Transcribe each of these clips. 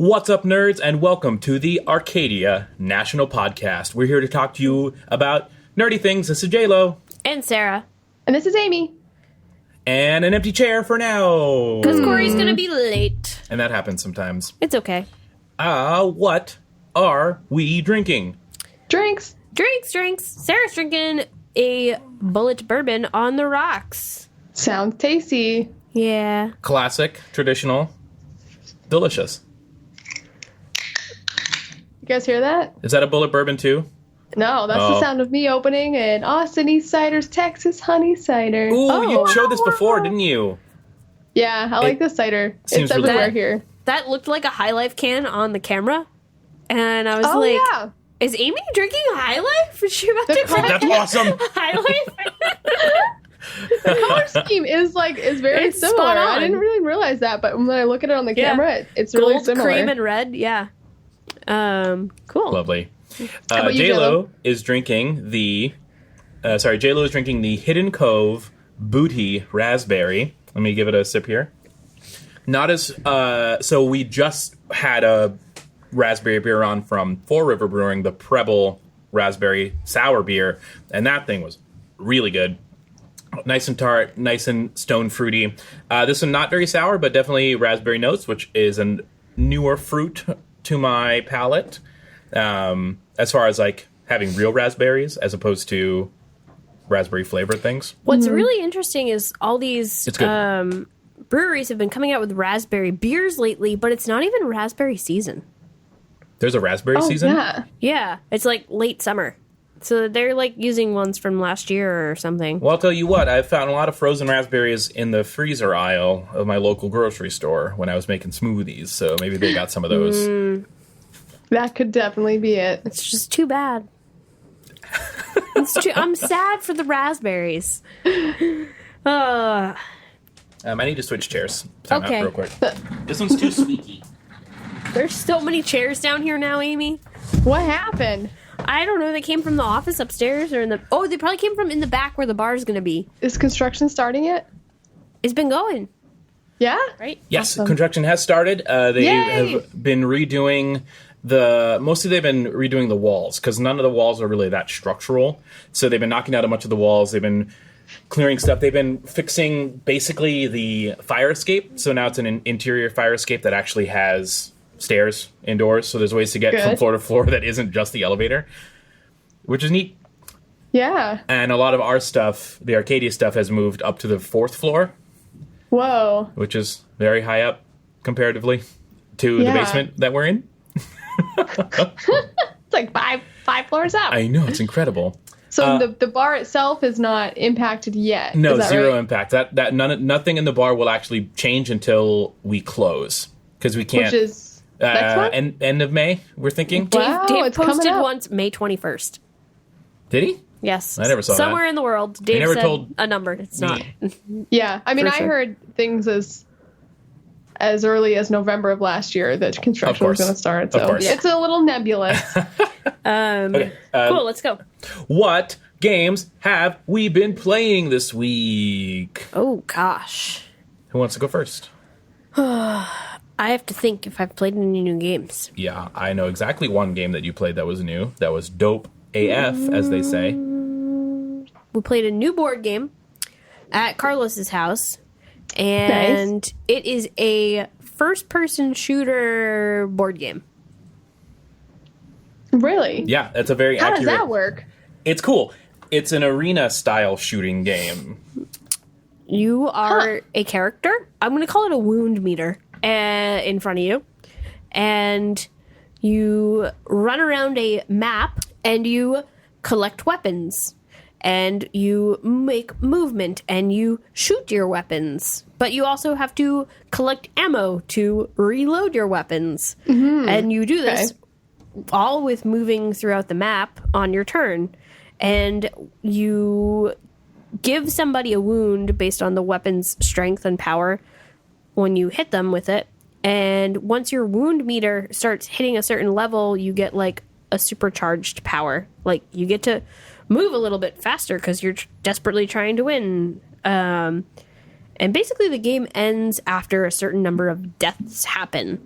What's up, nerds, and welcome to the Arcadia National Podcast. We're here to talk to you about nerdy things. This is J-Lo. And Sarah. And this is Amy. And an empty chair for now. Because Corey's going to be late. And that happens sometimes. It's okay. What are we drinking? Drinks. Sarah's drinking a bullet bourbon on the rocks. Sounds tasty. Yeah. Classic, traditional, delicious. You guys hear that? Is that a bullet bourbon too? No, that's the sound of me opening an Austin East Cider's Texas Honey Cider. Ooh, you showed this before, didn't you? Yeah, I like this cider. It's everywhere here. That looked like a High Life can on the camera. And I was yeah. Is Amy drinking High Life? Is she about to crack That's awesome. High Life? The color scheme is very It's similar. spot on. I didn't really realize that, but when I look at it on the camera, it's really Gold, similar. cream, and red. Yeah. Cool. Lovely. about you, J-Lo is drinking the Hidden Cove Booty Raspberry. Let me give it a sip here. Not as so we just had a raspberry beer on from Four River Brewing, the Preble Raspberry Sour Beer, and that thing was really good. Nice and tart, nice and stone fruity. This one not very sour, but definitely raspberry notes, which is a newer fruit to my palate. As far as like having real raspberries as opposed to raspberry flavored things. What's really interesting is all these It's good. breweries have been coming out with raspberry beers lately, but it's not even raspberry season. There's a raspberry season? Yeah. Yeah, it's like late summer. So they're like using ones from last year or something. Well, I'll tell you what, I've found a lot of frozen raspberries in the freezer aisle of my local grocery store when I was making smoothies, so maybe they got some of those. That could definitely be it. It's just too bad. I'm sad for the raspberries. I need to switch chairs. Time out Okay. real quick. This one's too squeaky. There's so many chairs down here now, Amy. What happened? I don't know. They came from the office upstairs or in the... Oh, they probably came from in the back where the bar is going to be. Is construction starting yet? It's been going, Yeah? right? Yes, Awesome. construction has started. They Yay! have been redoing mostly they've been redoing the walls because none of the walls are really that structural. So they've been knocking out a bunch of the walls. They've been clearing stuff. They've been fixing basically the fire escape. So now it's an interior fire escape that actually has stairs indoors. So there's ways to get from Good. floor to floor that isn't just the elevator, which is neat. Yeah. And a lot of our stuff, the Arcadia stuff, has moved up to the 4th floor, Whoa. which is very high up comparatively to the Yeah. basement that we're in. It's like five floors up. I know, it's incredible. So the bar itself is not impacted yet. No, is that zero right? impact. Nothing in the bar will actually change until we close because we can't. Which is next month? end of May. We're thinking. Wow, Dave it's coming posted up. once May 21st. Did he? Yes. I never saw that. Somewhere in the world. Dave never said told a number. It's not. Yeah, I mean, For I sure. heard things as early as November of last year that construction was course. going to start. Of So course. it's a little nebulous. Okay. Cool, let's go. What games have we been playing this week? Oh, gosh. Who wants to go first? I have to think if I've played any new games. Yeah, I know exactly one game that you played that was new. That was dope AF, as they say. We played a new board game at Carlos's house, and it is a first-person shooter board game. Really? Yeah, that's a very How accurate. does that work? It's cool. It's an arena-style shooting game. You are a character. I'm going to call it a wound meter in front of you. And you run around a map and you collect weapons. And you make movement and you shoot your weapons. But you also have to collect ammo to reload your weapons. And you do this all with moving throughout the map on your turn. And you give somebody a wound based on the weapon's strength and power when you hit them with it. And once your wound meter starts hitting a certain level, you get like a supercharged power. Like you get to move a little bit faster because you're desperately trying to win. And basically the game ends after a certain number of deaths happen.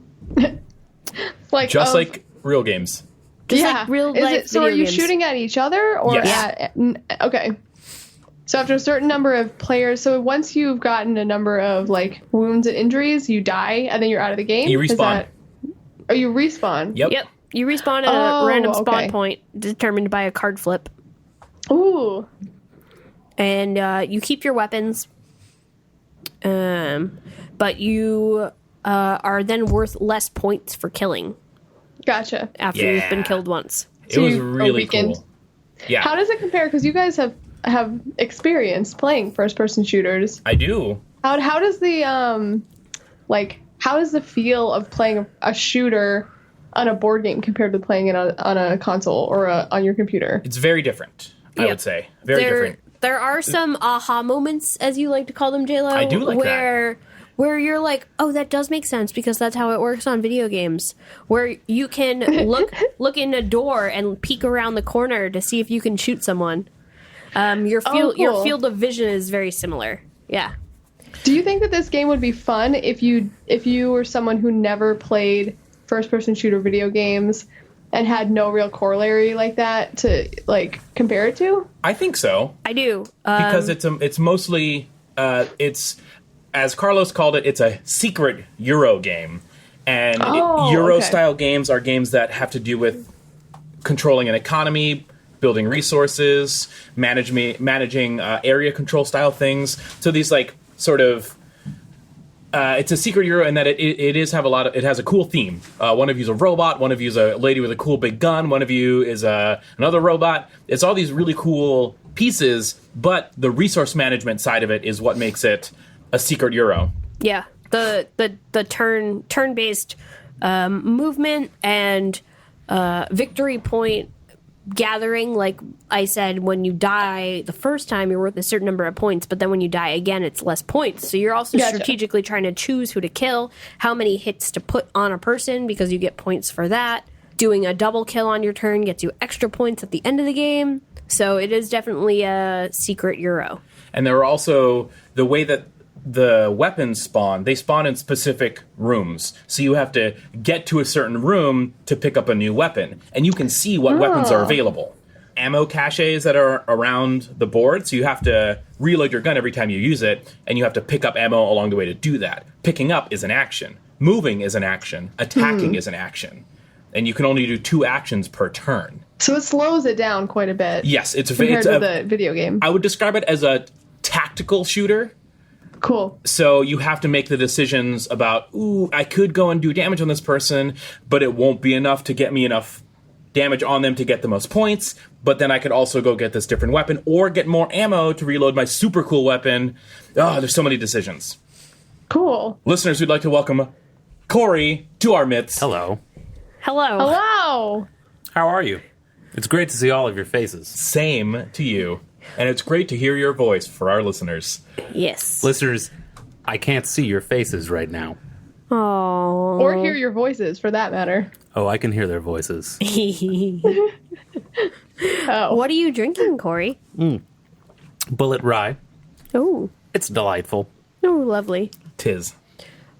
Like Just like real games. Just like real life So are video you games. shooting at each other or Yes. okay. So after a certain number of players, so once you've gotten a number of like wounds and injuries, you die and then you're out of the game. You respawn. Or you respawn? Yep. You respawn at a random spawn okay. point determined by a card flip. Ooh. And you keep your weapons. But you are then worth less points for killing Gotcha. after you've been killed once. It was you are really weakened. cool. Yeah. How does it compare? Because you guys have experience playing first-person shooters. I do. How does the how does the feel of playing a shooter on a board game compared to playing it on a console or on your computer? It's very different, I would say. Very different. There are some aha moments, as you like to call them, JLo. I do like that. Where you're like, oh, that does make sense because that's how it works on video games. Where you can look in a door and peek around the corner to see if you can shoot someone. Your field of vision is very similar. Yeah. Do you think that this game would be fun if you were someone who never played first-person shooter video games and had no real corollary like that to like compare it to? I think so. I do. Because it's mostly it's, as Carlos called it, it's a secret Euro game. And Euro-style games are games that have to do with controlling an economy, building resources, managing area control style things. So these like sort of it's a secret Euro in that it has a cool theme. One of you is a robot, one of you is a lady with a cool big gun, one of you is another robot. It's all these really cool pieces, but the resource management side of it is what makes it a secret Euro. Yeah. The turn-based movement and victory point gathering, like I said, when you die the first time, you're worth a certain number of points, but then when you die again, it's less points. So you're also strategically trying to choose who to kill, how many hits to put on a person, because you get points for that. Doing a double kill on your turn gets you extra points at the end of the game. So it is definitely a secret Euro. And there are also the way that the weapons spawn, they spawn in specific rooms. So you have to get to a certain room to pick up a new weapon. And you can see what weapons are available. Ammo caches that are around the board, so you have to reload your gun every time you use it, and you have to pick up ammo along the way to do that. Picking up is an action. Moving is an action. Attacking is an action. And you can only do 2 actions per turn. So it slows it down quite a bit. Yes, compared to the video game. I would describe it as a tactical shooter. Cool. So you have to make the decisions about, I could go and do damage on this person, but it won't be enough to get me enough damage on them to get the most points. But then I could also go get this different weapon or get more ammo to reload my super cool weapon. Oh, there's so many decisions. Cool. Listeners, we'd like to welcome Corey to our midst. Hello. Hello. Hello. How are you? It's great to see all of your faces. Same to you. And it's great to hear your voice for our listeners. Yes. Listeners, I can't see your faces right now. Oh. Or hear your voices, for that matter. Oh, I can hear their voices. Oh. What are you drinking, Corey? Bullet rye. Oh. It's delightful. Oh, lovely. Tis.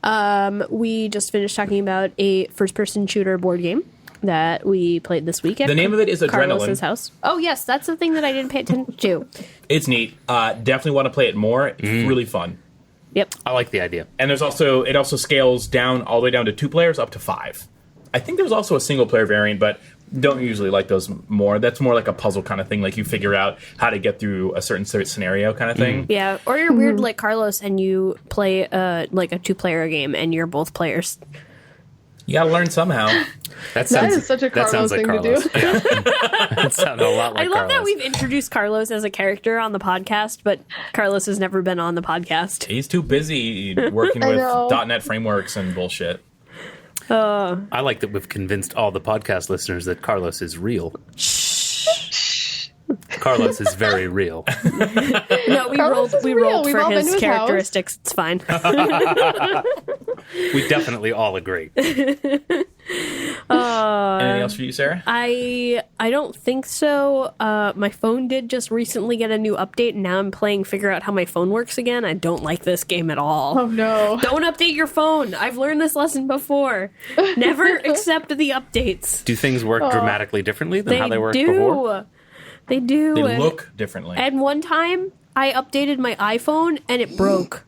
We just finished talking about a first-person shooter board game that we played this weekend. The name of it is Carlos's Adrenaline. house. Oh, yes, that's the thing that I didn't pay attention to. It's neat. Definitely want to play it more. It's really fun. Yep. I like the idea. And it also scales down all the way down to 2 players up to 5. I think there's also a single player variant, but don't usually like those more. That's more like a puzzle kind of thing. Like you figure out how to get through a certain scenario kind of thing. Yeah, or you're weird like Carlos and you play like a 2-player game and you're both players. You gotta learn somehow. That is such a Carlos thing to do. Yeah. That sounded a lot like I love that Carlos. we've introduced Carlos as a character on the podcast, but Carlos has never been on the podcast. He's too busy working I with know. .NET frameworks and bullshit. I like that we've convinced all the podcast listeners that Carlos is real. Carlos is very real. No, we Carlos is we real. rolled We've for all been his to his characteristics. It's fine. We definitely all agree. And Anything else for you, Sarah? I don't think so. My phone did just recently get a new update, and now I'm playing Figure Out How My Phone Works again. I don't like this game at all. Oh no. Don't update your phone. I've learned this lesson before. Never accept the updates. Do things work dramatically differently than how they worked before? They do. They look differently. And one time, I updated my iPhone, and it broke.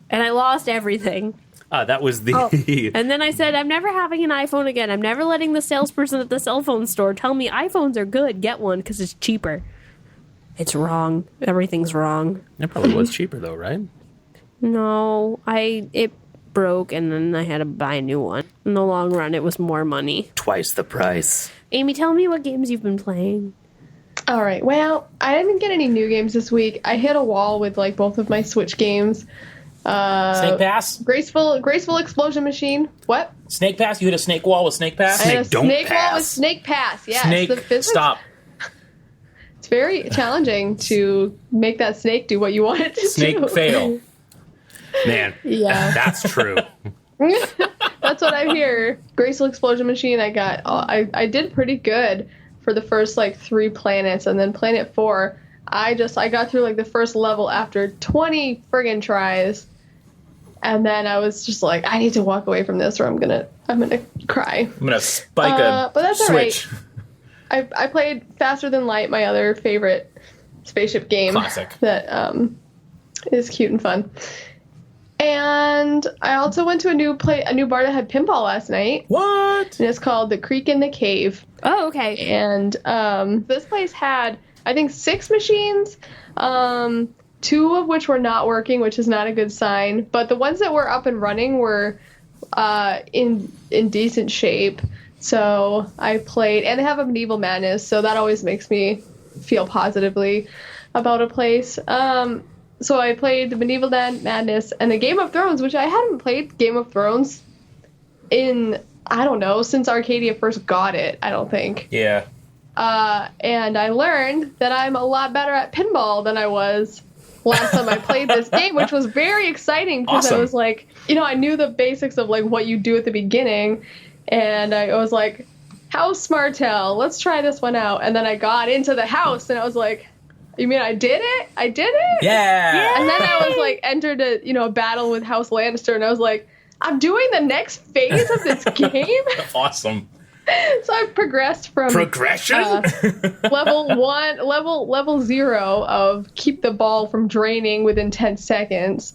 And I lost everything. That was the... And then I said, I'm never having an iPhone again. I'm never letting the salesperson at the cell phone store tell me iPhones are good. Get one because it's cheaper. It's wrong. Everything's wrong. It probably was cheaper, though, right? No, it broke, and then I had to buy a new one. In the long run, it was more money. Twice the price. Amy, tell me what games you've been playing. All right. Well, I didn't get any new games this week. I hit a wall with like both of my Switch games. Snake Pass? Graceful Explosion Machine. What? Snake Pass? You hit a snake wall with Snake Pass? I had a don't snake wall pass. with Snake Pass. Yes. Snake, the physics, stop. It's very challenging to make that snake do what you want it to do. Snake fail. Man, Yeah. that's true. That's what I hear. Graceful Explosion Machine. I did pretty good for the first like 3 planets, and then Planet 4. I got through like the first level after 20 friggin' tries, and then I was just like, I need to walk away from this, or I'm gonna cry. I'm gonna spike But that's all switch. I played Faster Than Light, my other favorite spaceship game. Classic. That is cute and fun. And I also went to a new bar that had pinball last night. What? And it's called The Creek in the Cave. Oh, okay. And this place had, I think, 6 machines, 2 of which were not working, which is not a good sign. But the ones that were up and running were in decent shape. So I played, and they have a Medieval Madness, so that always makes me feel positively about a place. So I played the Medieval Madness and the Game of Thrones, which I hadn't played Game of Thrones in, I don't know, since Arcadia first got it, I don't think. Yeah. And I learned that I'm a lot better at pinball than I was last time I played this game, which was very exciting because Awesome. I was like, I knew the basics of like what you do at the beginning, and I was like, House Martell, let's try this one out. And then I got into the house, and I was like, you mean I did it? I did it? Yeah. And then I was like, entered a battle with House Lannister, and I was like, I'm doing the next phase of this game? Awesome. So I progressed from Progression? level 0 of keep the ball from draining within 10 seconds.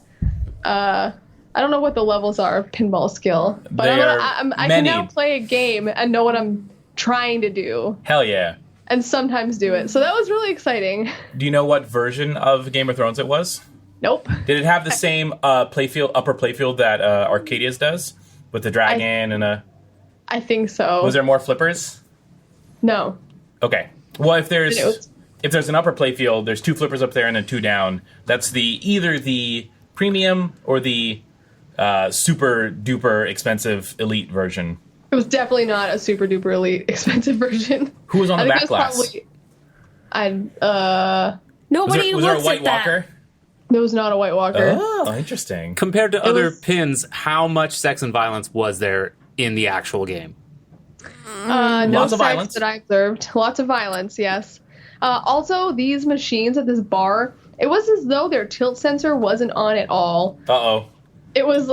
I don't know what the levels are of pinball skill, but I can now play a game and know what I'm trying to do, Hell yeah. and sometimes do it. So that was really exciting. Do you know what version of Game of Thrones it was? Nope. Did it have the same upper playfield that Arcadia's does? With the dragon and a... I think so. Was there more flippers? No. Okay. Well, if there's It was- an upper playfield, there's 2 flippers up there and then 2 down. That's either the premium or the super duper expensive elite version. It was definitely not a super duper elite expensive version. Who was on the I back think it was glass? Nobody Was there a looks White at that. Walker? There was not a White Walker. Oh, interesting. Compared to other was- pins, how much sex and violence was there in the actual game? No Lots of sex violence. that I observed. Lots of violence, yes. Also, these machines at this bar, it was as though their tilt sensor wasn't on at all. Uh-oh. It was,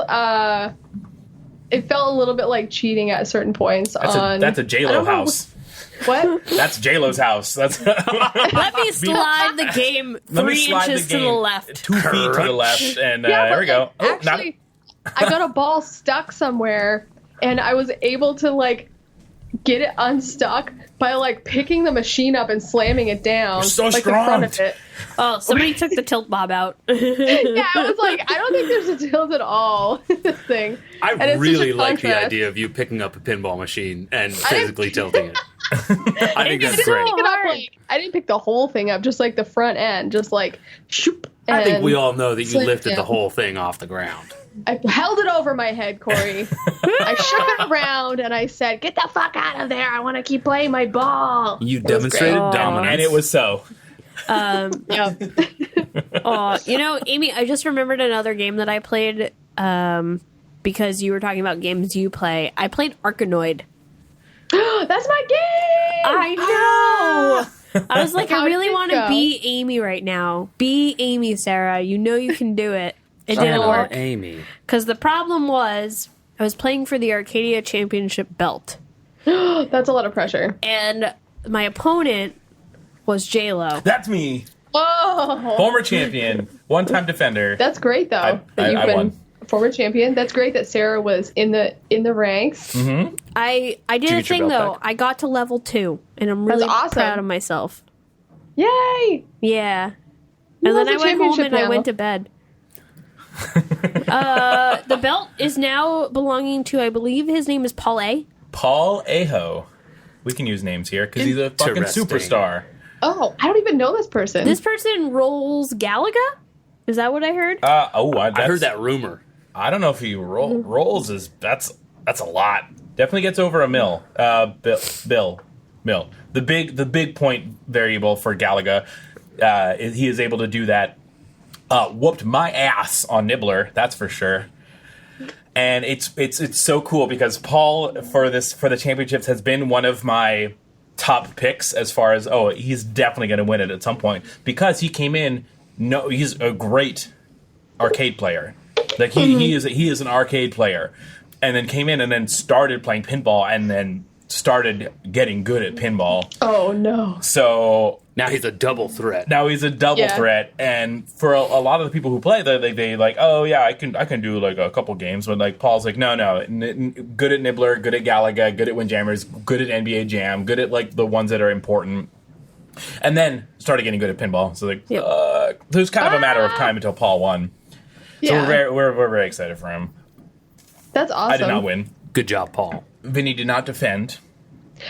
it felt a little bit like cheating at certain points That's a I J-Lo don't know house. What? That's J-Lo's house. That's Let me slide the game Let me 3 slide inches the to the game left. 2 feet to the left, and Yeah, there we go. but, Oh, like, actually, I got a ball stuck somewhere, and I was able to, like, get it unstuck by, like, picking the machine up and slamming it down. You're so like, strong. the front of it. Oh, somebody took the tilt bob out. Yeah, I was like, I don't think there's a tilt at all in this thing. I And it's such really a like the contrast. idea of you picking up a pinball machine and physically tilting it. I think It's that's so great. Pick it up, hard. like, I didn't pick the whole thing up, just like the front end, just like shoop. I think and we all know that you slam it lifted the down. whole thing off the ground. I held it over my head, Corey. I shook it around and I said, "Get the fuck out of there! I want to keep playing my ball." You It was demonstrated great. dominance. and it was so. Yep. Amy, I just remembered another game that I played because you were talking about games you play. I played Arkanoid. That's my game. I know. I was like, How I really did it want to go? be Amy right now. Be Amy, Sarah. You know you can do it. It didn't Oh, work. Amy. Because the problem was, I was playing for the Arcadia Championship belt. That's a lot of pressure. And my opponent was J-Lo. That's me. Oh, Former champion, one-time defender. that's great though. That you've I been won. a former champion. That's great that Sarah was in the ranks. Mm-hmm. I did you a get your thing, belt though. back? I got to level 2. And I'm really awesome. proud of myself. Yay! Yeah. Who And then has I a went home championship and I now? went to bed. The belt is now belonging to, I believe his name is Paul A. Paul Aho. We can use names here because he's a fucking Interesting. superstar. Oh, I don't even know this person. This person rolls Galaga? Is that what I heard? I heard that rumor. I don't know if he rolls is that's a lot. Definitely gets over a mil. Mil. The big point variable for Galaga, he is able to do that. Whooped my ass on Nibbler, that's for sure. And it's so cool because Paul for the championships has been one of my top picks as far as he's definitely going to win it at some point because he came in. No, he's a great arcade player. Like he is an arcade player, and then came in and then started playing pinball and then started getting good at pinball. Oh no! So Now he's a double threat. now he's a double Yeah. threat, and for a lot of the people who play, they like, oh yeah, I can do like a couple games, but like Paul's like, no, good at Nibbler, good at Galaga, good at Windjammers, good at NBA Jam, good at like the ones that are important, and then started getting good at pinball. So like, Yep. it was kind of a matter of time until Paul won. So Yeah, we're very excited for him. that's awesome. I did not win. Good job, Paul. Vinny did not defend.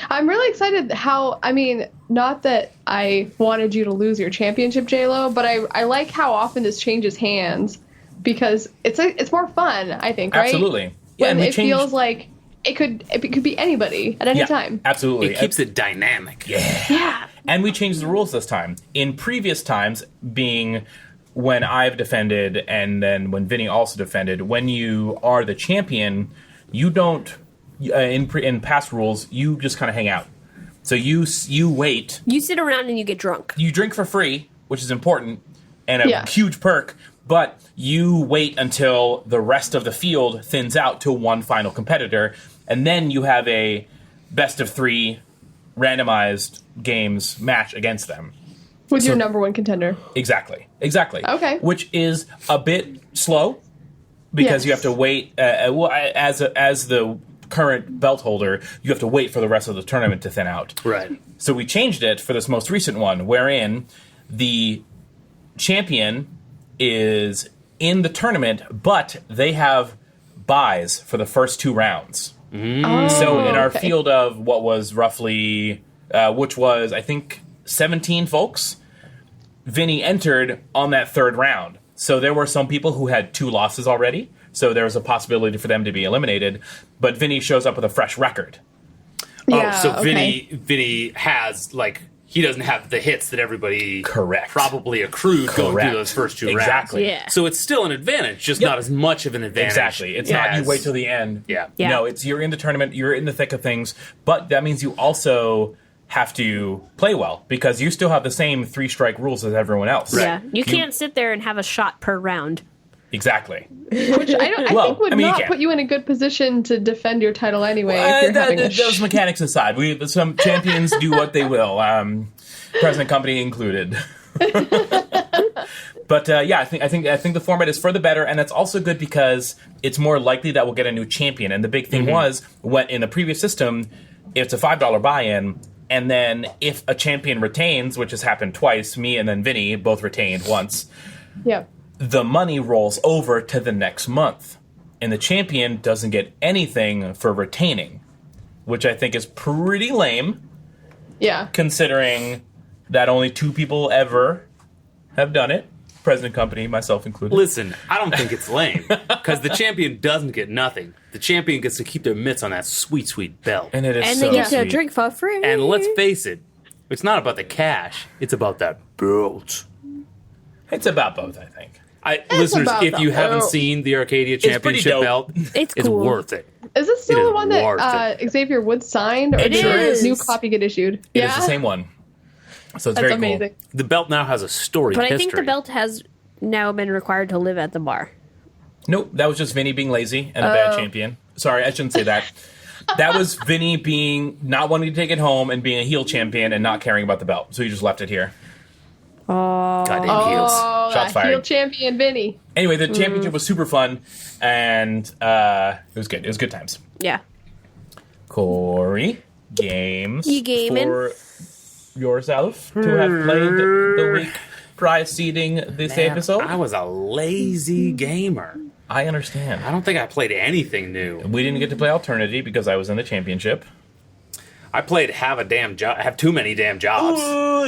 I'm really excited how, I mean, not that I wanted you to lose your championship, JLo, but I like how often this changes hands because it's more fun, I think, right? Absolutely. Yeah, When and we it changed. feels like it could be anybody at any time. Absolutely. It keeps it dynamic. Yeah. And we changed the rules this time. In previous times, being when I've defended and then when Vinny also defended, when you are the champion, you don't. In past rules, you just kind of hang out. So you wait. You sit around and you get drunk. You drink for free, which is important and a Yeah. huge perk. But you wait until the rest of the field thins out to one final competitor, and then you have a best of 3 randomized games match against them. With your number one contender. Exactly. Okay. Which is a bit slow because you have Yes. to wait. As the current belt holder, you have to wait for the rest of the tournament to thin out. Right. So we changed it for this most recent one, wherein the champion is in the tournament, but they have buys for the first 2 rounds. Oh, So in our okay. field of what was roughly, which was I think 17 folks, Vinny entered on that 3rd round. So there were some people who had 2 losses already. So there was a possibility for them to be eliminated. But Vinny shows up with a fresh record. Yeah, so okay. Vinny has he doesn't have the hits that everybody Correct. probably accrued going Correct. through those first 2 Exactly. rounds. Yeah. So it's still an advantage, just Yep. not as much of an advantage. Exactly. It's not you as- wait till the end. Yeah. Yeah. No, it's you're in the tournament, you're in the thick of things, but that means you also have to play well because you still have the same 3-strike rules as everyone else. Yeah. You can't sit there and have a shot per round. Exactly. Which I Well, think would I mean, you not can. put you in a good position to defend your title anyway if you're having a those mechanics aside, some champions do what they will, present company included. But I think the format is for the better, and that's also good because it's more likely that we'll get a new champion. And the big thing was when in the previous system, it's a $5 buy-in, and then if a champion retains, which has happened twice, me and then Vinny both retained once. Yeah. The money rolls over to the next month, and the champion doesn't get anything for retaining, which I think is pretty lame, Yeah. considering that only 2 people ever have done it, President Company, myself included. Listen, I don't think it's lame because the champion doesn't get nothing. The champion gets to keep their mitts on that sweet, sweet belt. And it is And so they get to sweet. drink for free. And let's face it, it's not about the cash; it's about that belt. It's about both, I think. Listeners, about if you the haven't belt. seen the Arcadia pretty Championship dope. belt, It's cool. worth it. Is this still It the is one warped. that Xavier Woods signed, or It did a is. new copy get issued? It is the same one. So it's That's very amazing. The belt now has a storied But I history. think the belt has now been required to live at the bar. cool. Nope, that was just Vinny being lazy and a bad champion. Sorry, I shouldn't say that. That was Vinny being not wanting to take it home and being a heel champion and not caring about the belt. So he just left it here. Goddamn heels. Oh, Shots that fired. heel champion Vinny. Anyway, the championship was super fun, and it was good. It was good times. Yeah. Corey, games You gaming? for yourself to have played the week preceding this Man, episode? I was a lazy gamer. I understand. I don't think I played anything new. We didn't get to play Alternity because I was in the championship. I played have too many damn jobs.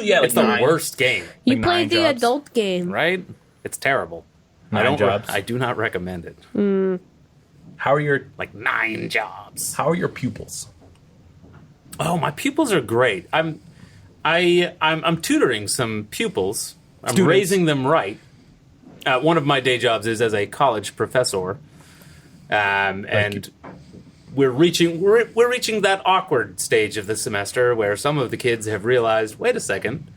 Yeah, like It's the 9. worst game, You Like played 9 the jobs. adult game. right? It's terrible. 9 jobs. I do not recommend it. How are your Like 9 jobs. How are your pupils? Oh, my pupils are great. I'm tutoring some pupils. I'm Students. raising them right. One of my day jobs is as a college professor, and we're reaching that awkward stage of the semester where some of the kids have realized, wait a second,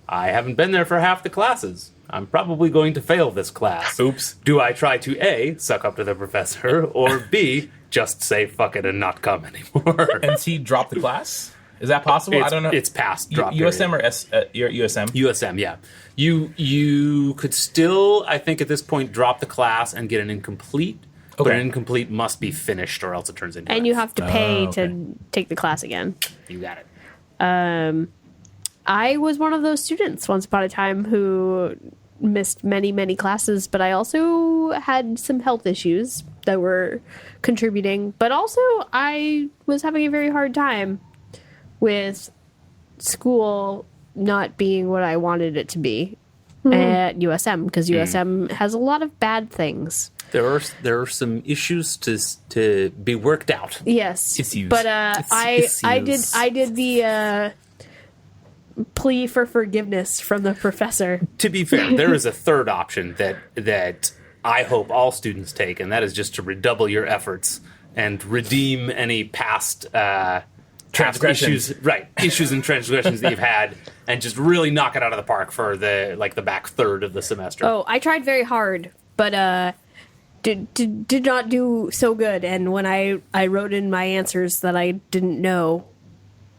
I haven't been there for half the classes. I'm probably going to fail this class. Oops. Do I try to A, suck up to the professor, or B, just say fuck it and not come anymore? NC dropped the class? Is that possible? I don't know. It's past drop USM period. or your USM? USM, yeah. You could still, I think, at this point, drop the class and get an incomplete. But Okay. an incomplete must be finished, or else it turns into. And you have to pay okay. to take the class again. You got it. I was one of those students once upon a time who missed many, many classes, but I also had some health issues that were contributing. But also, I was having a very hard time with school not being what I wanted it to be at USM, because USM has a lot of bad things. There are some issues to be worked out. Yes, Issues. but Issues. I did the plea for forgiveness from the professor. To be fair, there is a third option that I hope all students take, and that is just to redouble your efforts and redeem any past Transgressions. issues and transgressions that you've had, and just really knock it out of the park for the back third of the semester. Oh, I tried very hard, but did not do so good. And when I wrote in my answers that I didn't know,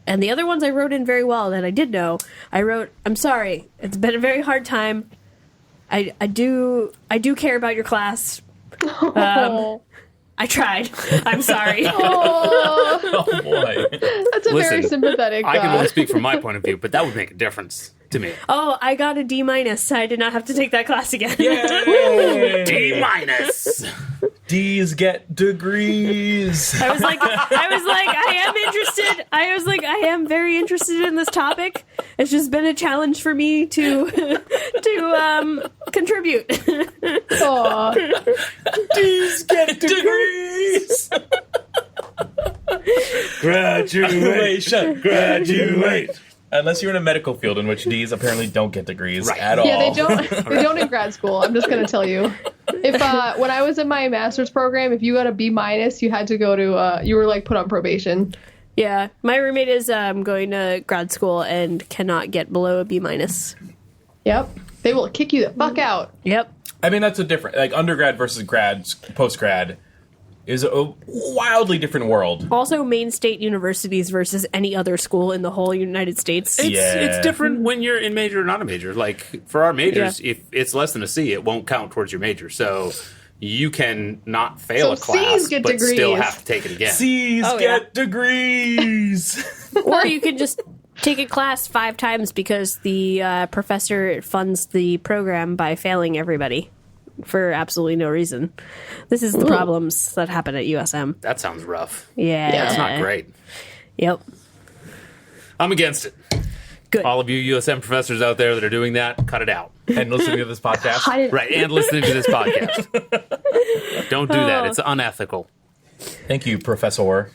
and the other ones I wrote in very well that I did know, I wrote, "I'm sorry, it's been a very hard time. I do care about your class. I tried. I'm sorry." Oh boy. That's a very Listen, sympathetic. I can only speak from my point of view, but that would make a difference to me. Oh, I got a D-. I did not have to take that class again. Yay! D minus. D's get degrees. I was like, I am interested. I was like, I am very interested in this topic. It's just been a challenge for me to contribute. Aw. D's get degrees. Graduate. Unless you're in a medical field in which D's apparently don't get degrees Right. at all. Yeah, they don't. They don't in grad school. I'm just gonna tell you. If when I was in my master's program, if you got a B-, you had to go to. You were like put on probation. Yeah, my roommate is going to grad school and cannot get below a B-. Yep. They will kick you the fuck out. Yep. I mean, that's a different, like undergrad versus grad, post grad is a wildly different world. Also, Maine State universities versus any other school in the whole United States. It's different when you're in major or not a major. Like for our majors, if it's less than a C, it won't count towards your major. So you can not fail a So class, Cs get but still degrees. have to take it again. C's Oh, get degrees. Or you can just take a class 5 times because the professor funds the program by failing everybody for absolutely no reason. This is the problems that happen at USM. That sounds rough. Yeah. That's not great. Yep. I'm against it. Good. All of you USM professors out there that are doing that, cut it out. And listening to this podcast. I didn't. Right, and listening to this podcast. Don't do that. It's unethical. Thank you, Professor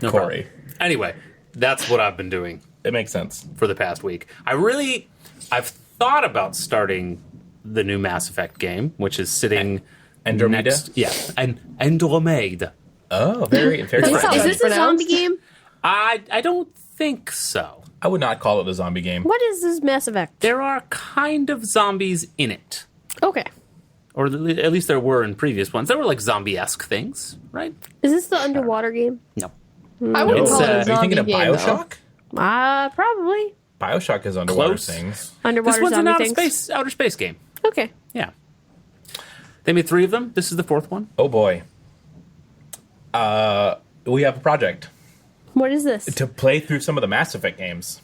No Corey. problem. Anyway, that's what I've been doing It makes sense. for the past week. I've thought about starting the new Mass Effect game, which is sitting Andromeda? next. Yeah, and Andromeda. Oh, very, very Is Is French. this a zombie Pronounced? game? I don't think so. I would not call it a zombie game. What is this Mass Effect? There are kind of zombies in it. Okay. Or at least there were in previous ones. There were like zombie-esque things, right? Is this the underwater game? No. I wouldn't It's, call it a Are you zombie thinking of game, though. Bioshock? Probably. Bioshock has underwater Close. things. Underwater This one's an zombie things. outer space game. Okay. Yeah. They made 3 of them. This is the 4th one. Oh boy. We have a project What is this? to play through some of the Mass Effect games.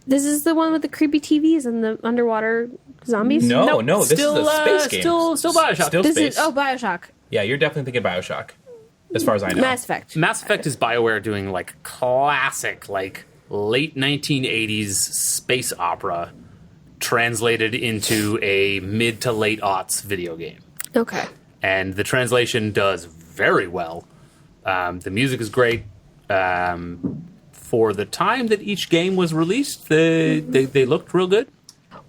This is the one with the creepy TVs and the underwater zombies? No, this still, is a space game. Still Bioshock. Still This space. is Bioshock. Yeah, you're definitely thinking Bioshock, as far as I know. Mass Effect. Mass Effect is BioWare doing like classic, like late 1980s space opera translated into a mid to late aughts video game. Okay. And the translation does very well. The music is great. For the time that each game was released, they looked real good.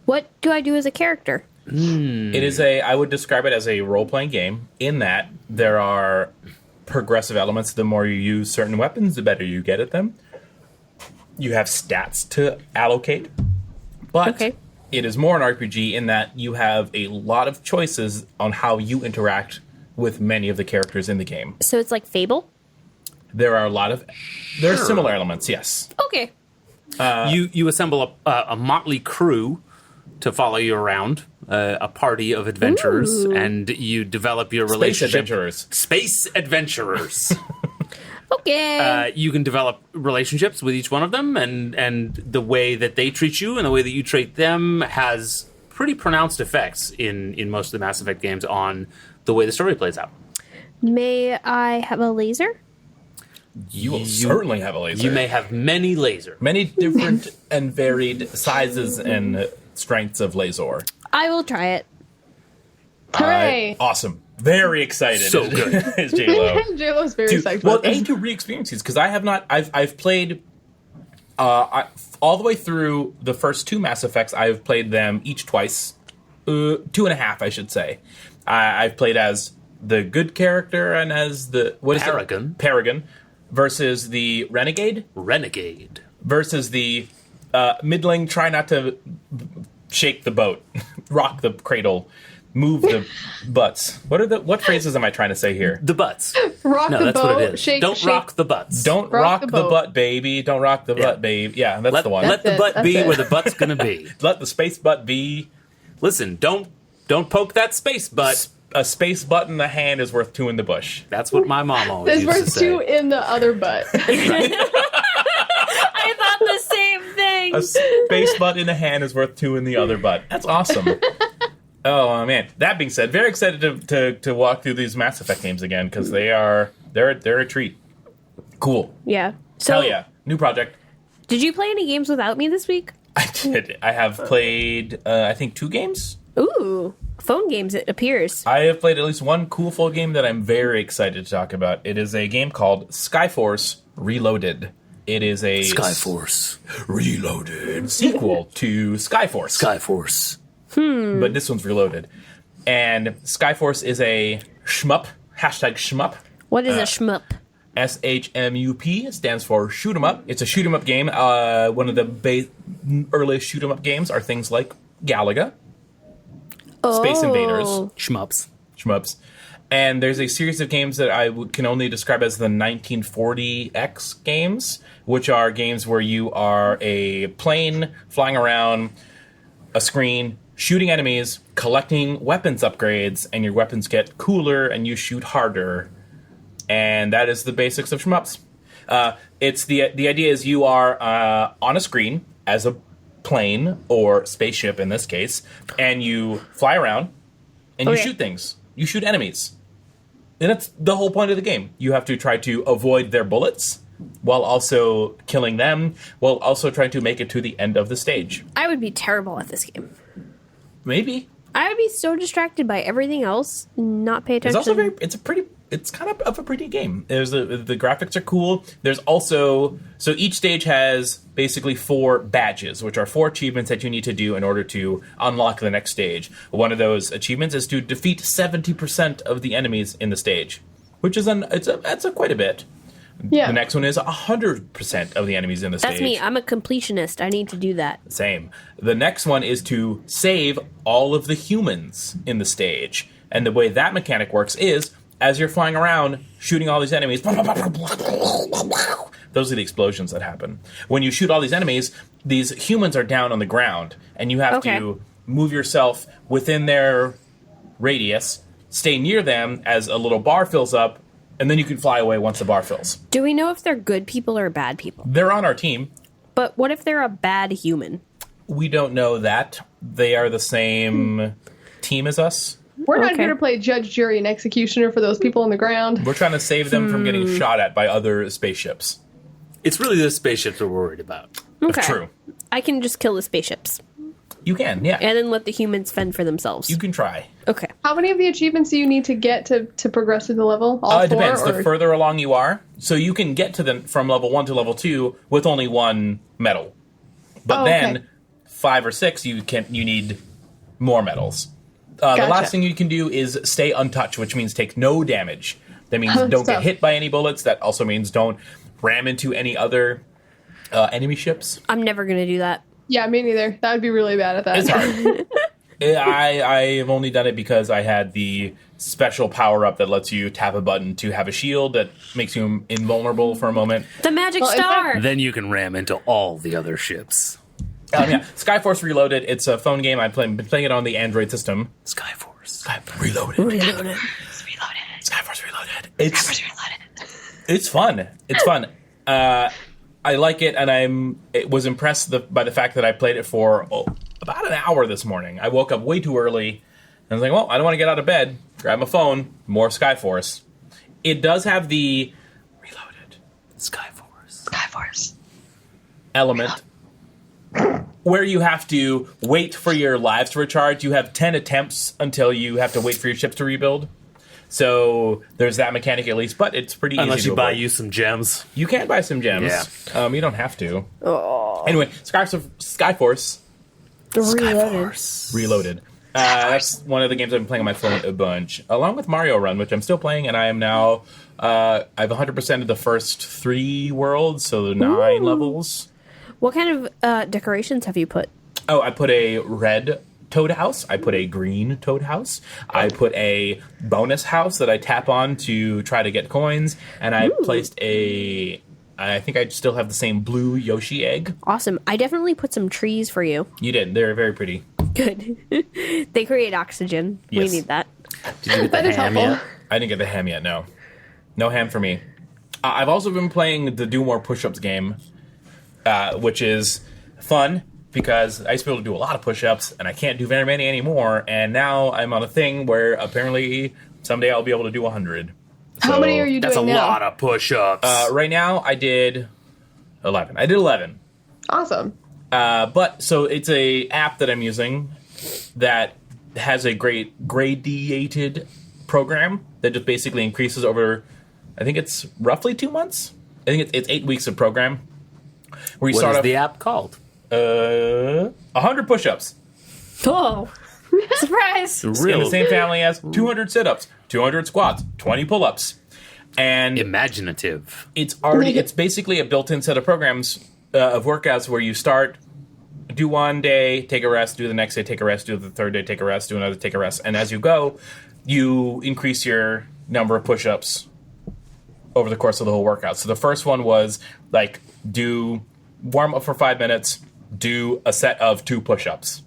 What do I do as a character? It is I would describe it as a role-playing game in that there are progressive elements. The more you use certain weapons, the better you get at them. You have stats to allocate. But Okay. it is more an RPG in that you have a lot of choices on how you interact with many of the characters in the game. So it's like Fable? There are similar elements, yes. Okay. You assemble a motley crew to follow you around, a party of adventurers, Ooh. and you develop your Space relationship. adventurers. Space adventurers. Okay. You can develop relationships with each one of them, and the way that they treat you and the way that you treat them has pretty pronounced effects in most of the Mass Effect games on the way the story plays out. May I have a laser? You will certainly have a laser. You may have many laser. Many different and varied sizes and strengths of laser. I will try it. Hooray! Awesome. Very excited. So good. Is J-Lo. JLo's very psyched Well, about this. to re-experience these, because I have not... I've played... all the way through the first 2 Mass Effects, I've played them each twice. 2.5, I should say. I've played as the good character and as the... What is Paragon. it? Paragon. Versus the Renegade. Renegade. Versus the middling, try not to shake the boat, rock the cradle, move the butts. What phrases am I trying to say here? The butts. Rock No, the that's boat, what it is. shake, Don't shake. rock the butts. Don't Rock rock the the boat. butt, baby. Don't rock the butt, baby. Yeah, that's the one. Let the That's it, butt that's be it. where the butt's gonna be. Let the space butt be. Listen, don't poke that space butt. A space butt in the hand is worth 2 in the bush. That's what my mom always There's used to worth say. 2 in the other butt. I thought the same thing. A space butt in the hand is worth 2 in the other butt. That's awesome. Oh man. That being said, very excited to walk through these Mass Effect games again because they're a treat. Cool. Yeah. So, Hell yeah. New project. did you play any games without me this week? I did. I have played I think 2 games. Ooh, phone games, it appears. I have played at least one cool full game that I'm very excited to talk about. It is a game called Skyforce Reloaded. It is a Skyforce. Reloaded sequel to Skyforce. Skyforce. But this one's Reloaded. And Skyforce is a shmup, #shmup. What is a shmup? SHMUP stands for shoot 'em up. It's a shoot 'em up game. One of the earliest shoot 'em up games are things like Galaga, Space Invaders, shmups. And there's a series of games that can only describe as the 1940X games, which are games where you are a plane flying around a screen, shooting enemies, collecting weapons upgrades, and your weapons get cooler and you shoot harder. And that is the basics of shmups. It's the idea is you are on a screen as a plane or spaceship in this case, and you fly around and you Okay. shoot things. You shoot enemies. And that's the whole point of the game. You have to try to avoid their bullets while also killing them, while also trying to make it to the end of the stage. I would be terrible at this game. Maybe. I would be so distracted by everything else, not pay It's attention. also it's kind of a pretty game. The graphics are cool. There's also, so each stage has basically 4 badges, which are 4 achievements that you need to do in order to unlock the next stage. One of those achievements is to defeat 70% of the enemies in the stage, which is that's quite a bit. Yeah. The next one is 100% of the enemies in the stage. That's me. I'm a completionist. I need to do that. Same. The next one is to save all of the humans in the stage. And the way that mechanic works is, as you're flying around, shooting all these enemies, those are the explosions that happen. When you shoot all these enemies, these humans are down on the ground, and you have to move yourself within their radius, stay near them as a little bar fills up, and then you can fly away once the bar fills. Do we know if they're good people or bad people? They're on our team. But what if they're a bad human? We don't know that. They are the same team as us. We're not Okay. here to play judge, jury, and executioner for those people on the ground. We're trying to save them from getting shot at by other spaceships. It's really the spaceships we're worried about. Okay. True. I can just kill the spaceships You can, yeah. and then let the humans fend for themselves. You can try. Okay. How many of the achievements do you need to get to progress through the level? All It four? depends. Or? The further along you are, so you can get to them from level 1 to level 2 with only one medal. But Oh, okay. then 5 or 6, you need more medals. The Gotcha. last thing you can do is stay untouched, which means take no damage. That means don't get Stuff. hit by any bullets. That also means don't ram into any other enemy ships. I'm never going to do that. Yeah, me neither. That would be really bad at that. It's hard. I've only done it because I had the special power-up that lets you tap a button to have a shield that makes you invulnerable for a moment. The magic Well, in star! Then you can ram into all the other ships. Yeah, Skyforce Reloaded. It's a phone game. I've been playing it on the Android system. Skyforce. Reloaded. Reloaded. Skyforce Reloaded. It's fun. It's fun. I like it, and was impressed by the fact that I played it for about an hour this morning. I woke up way too early, and I was like, well, I don't want to get out of bed. Grab my phone. More Skyforce. It does have the Reloaded Skyforce. element where you have to wait for your lives to recharge. You have 10 attempts until you have to wait for your ships to rebuild. So there's that mechanic at least, but it's pretty Unless easy you to buy avoid. you some gems. You can buy some gems. Yeah. You don't have to. Oh. Anyway, Skyforce Reloaded. Reloaded. That's one of the games I've been playing on my phone a bunch, along with Mario Run, which I'm still playing, and I am now I've 100% of the first 3 worlds, so the 9 levels. What kind of decorations have you put? Oh, I put a red toad house. I put a green toad house. I put a bonus house that I tap on to try to get coins, and I placed I think I still have the same blue Yoshi egg. Awesome. I definitely put some trees for you. You did. They're very pretty. Good. They create oxygen. Yes. We need that. Did you get That the is ham helpful. yet? I didn't get the ham yet, no. No ham for me. I've also been playing the Do More Push-Ups game, which is fun because I used to be able to do a lot of push-ups, and I can't do very many anymore, and now I'm on a thing where apparently someday I'll be able to do 100. How many are you That's a doing now? lot of push-ups. Right now, I did 11. I did 11. Awesome. But so it's a app that I'm using that has a great gradiated program that just basically increases over, I think it's roughly 2 months. I think it's 8 weeks of program. Where you what start is off the app called? 100 push-ups. Oh. Surprise! In the same family as 200 sit-ups, 200 squats, 20 pull-ups. And Imaginative. it's basically a built-in set of programs of workouts where you start, do one day, take a rest, do the next day, take a rest, do the third day, take a rest, do another, take a rest. And as you go, you increase your number of push-ups over the course of the whole workout. So the first one was like do warm up for 5 minutes, do a set of 2 push-ups.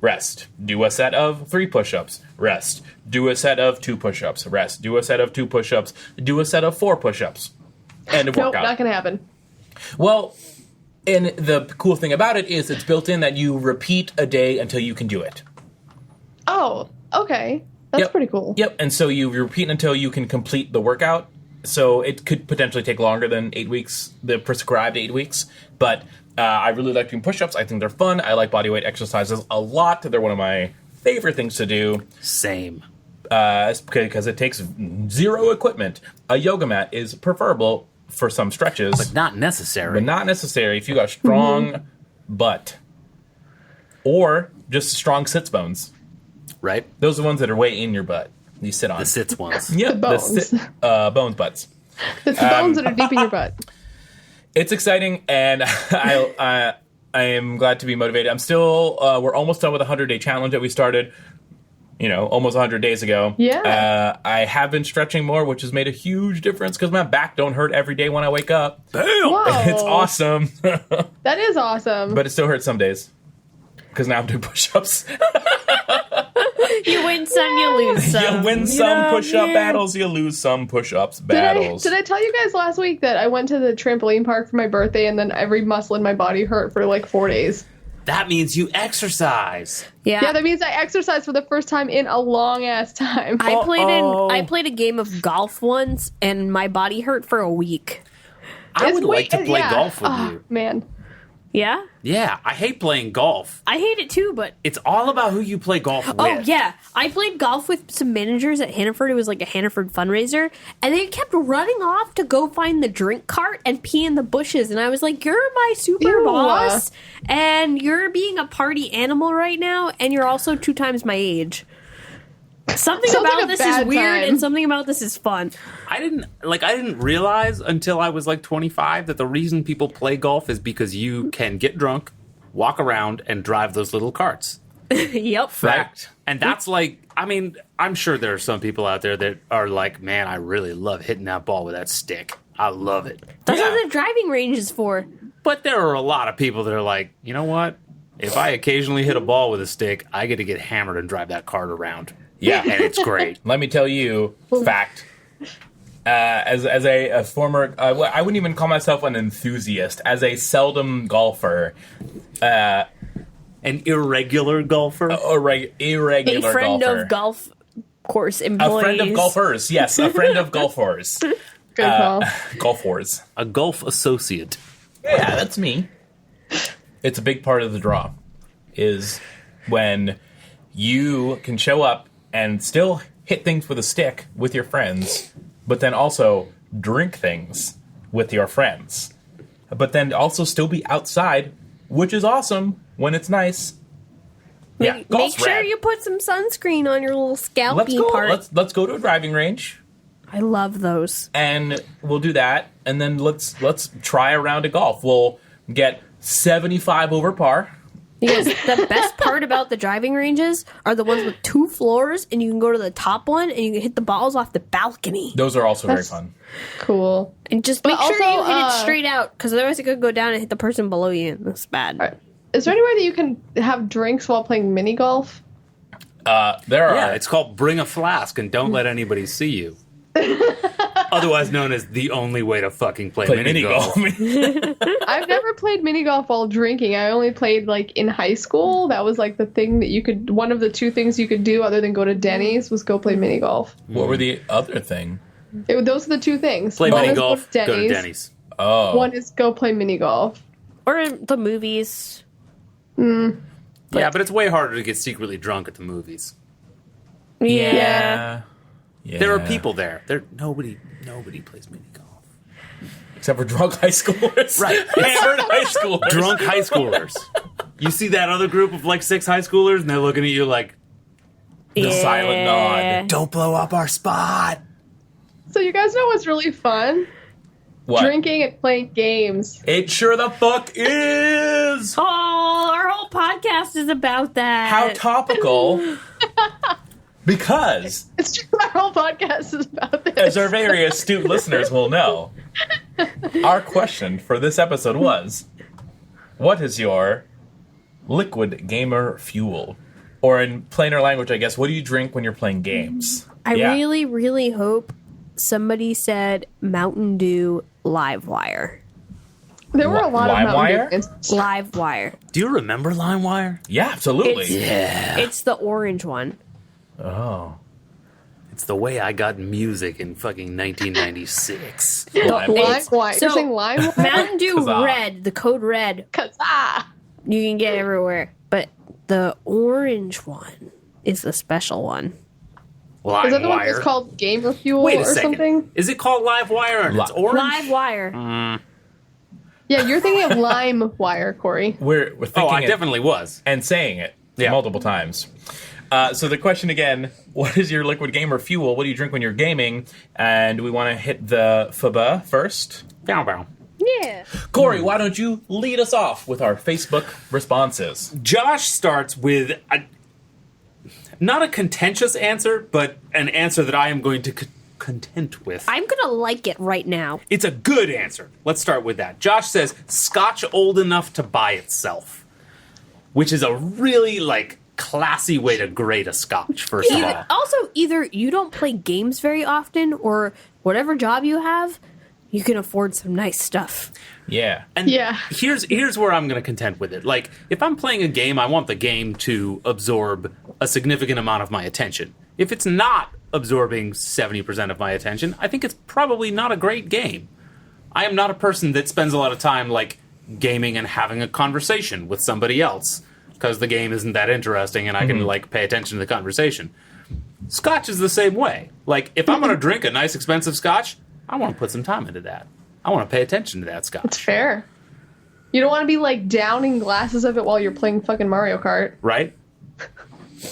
Rest. Do a set of 3 push-ups. Rest. Do a set of 2 push-ups. Rest. Do a set of 2 push-ups. Do a set of 4 push-ups. End of Nope, workout. not gonna happen. Well, and the cool thing about it is it's built in that you repeat a day until you can do it. Oh, okay. That's Yep. pretty cool. Yep, and so you repeat until you can complete the workout. So it could potentially take longer than 8 weeks, the prescribed 8 weeks. But I really like doing push-ups. I think they're fun. I like bodyweight exercises a lot. They're one of my favorite things to do. Same. Because it takes 0 equipment. A yoga mat is preferable for some stretches, But not necessary. but not necessary if you got strong butt or just strong sits bones. right? Those are the ones that are way in your butt. You sit on. The sits ones. Yep, The bones. Bones butts. It's the bones that are deep in your butt. It's exciting, and I am glad to be motivated. I'm still, we're almost done with the 100-day challenge that we started, almost 100 days ago. Yeah. I have been stretching more, which has made a huge difference because my back don't hurt every day when I wake up. Damn! Whoa. It's awesome. That is awesome. But it still hurts some days because now I'm doing push-ups. You win some, you lose some. You win some push-up battles, you lose some push-ups battles. Did I tell you guys last week that I went to the trampoline park for my birthday and then every muscle in my body hurt for like 4 days? That means you exercise. Yeah, that means I exercised for the first time in a long ass time. I played a game of golf once, and my body hurt for a week. I would like to play golf with you. Man. Yeah? Yeah, I hate playing golf. I hate it too, but... It's all about who you play golf with. Oh, yeah. I played golf with some managers at Hannaford. It was like a Hannaford fundraiser. And they kept running off to go find the drink cart and pee in the bushes. And I was like, you're my super Ew. boss. And you're being a party animal right now. And you're also 2 times my age. Something Sounds about like a this is bad weird time. and something about this is fun. I didn't realize until I was like 25 that the reason people play golf is because you can get drunk, walk around, and drive those little carts. Yep. Fact. And that's like, I mean, I'm sure there are some people out there that are like, man, I really love hitting that ball with that stick. I love it. That's Yeah. what the driving range is for. But there are a lot of people that are like, you know what? If I occasionally hit a ball with a stick, I get to get hammered and drive that cart around. Yeah. And it's great. Let me tell you, fact. As a former, I wouldn't even call myself an enthusiast. As a seldom golfer, An irregular golfer? irregular A friend golfer. of golf course A employees. friend of golfers, yes, a friend of golfers. Good call. Golfers. A golf associate. Yeah, that's me. It's a big part of the draw, is when you can show up and still hit things with a stick with your friends, but then also drink things with your friends. But then also still be outside, which is awesome when it's nice. Yeah, Make golf's sure rad. you put some sunscreen on your little scalpy part. Let's go to a driving range. I love those. And we'll do that, and then let's try a round of golf. We'll get 75 over par. Because the best part about the driving ranges are the ones with 2 floors, and you can go to the top one and you can hit the balls off the balcony. Those are also very That's- fun. Cool. And just But make sure also, you hit it straight out, because otherwise it could go down and hit the person below you. That's bad. All right. Is there any way that you can have drinks while playing mini golf? There are. Yeah, it's called Bring a Flask and Don't Let Anybody See You. Otherwise known as the only way to fucking play mini golf. I've never played mini golf while drinking. I only played like in high school. That was like the thing that you could. One of the 2 things you could do other than go to Denny's was go play mini golf. What were the other thing? Those are the 2 things. Play One mini is golf, go go to Denny's. Oh. One is go play mini golf. Or the movies. Yeah, but it's way harder to get secretly drunk at the movies. Yeah. There are people there. Nobody plays mini golf. Except for drunk high schoolers. Right. Hammered high schoolers. Drunk high schoolers. You see that other group of like 6 high schoolers, and they're looking at you like, The silent nod. "Don't blow up our spot." So you guys know what's really fun? What? Drinking and playing games. It sure the fuck is. Oh, our whole podcast is about that. How topical. Because, It's true. Our whole podcast is about this. as our very astute listeners will know, our question for this episode was, what is your liquid gamer fuel? Or in plainer language, I guess, what do you drink when you're playing games? I Yeah. really, really hope somebody said Mountain Dew Livewire. There were a lot of LimeWire? Mountain Dew. Livewire. Do you remember LimeWire? Yeah, absolutely. Yeah. It's the orange one. Oh. It's the way I got music in fucking 1996. LimeWire. So- You're saying LimeWire? Mountain Dew Kazaa. Red, the code red, Kazaa. you can get everywhere. But the orange one is the special one. LimeWire. Is that the one that's called Gamer Fuel Wait a or second. something? Is it called LiveWire and it's orange? Livewire. Yeah, you're thinking of LimeWire, Corey. We're thinking Oh, I it definitely was. and saying it Yeah. multiple times. So the question again, what is your liquid gamer fuel? What do you drink when you're gaming? And we want to hit the FBA first. Bow bow. Yeah. Corey, why don't you lead us off with our Facebook responses? Josh starts with not a contentious answer, but an answer that I am going to content with. I'm going to like it right now. It's a good answer. Let's start with that. Josh says, Scotch old enough to buy itself. Which is a really, classy way to grade a Scotch, first of all. Also, either you don't play games very often, or whatever job you have, you can afford some nice stuff. Yeah. And Yeah. here's where I'm going to contend with it. If I'm playing a game, I want the game to absorb a significant amount of my attention. If it's not absorbing 70% of my attention, I think it's probably not a great game. I am not a person that spends a lot of time, gaming and having a conversation with somebody else, because the game isn't that interesting and I can, pay attention to the conversation. Scotch is the same way. If I'm going to drink a nice, expensive Scotch, I want to put some time into that. I want to pay attention to that Scotch. It's fair. You don't want to be downing glasses of it while you're playing fucking Mario Kart. Right?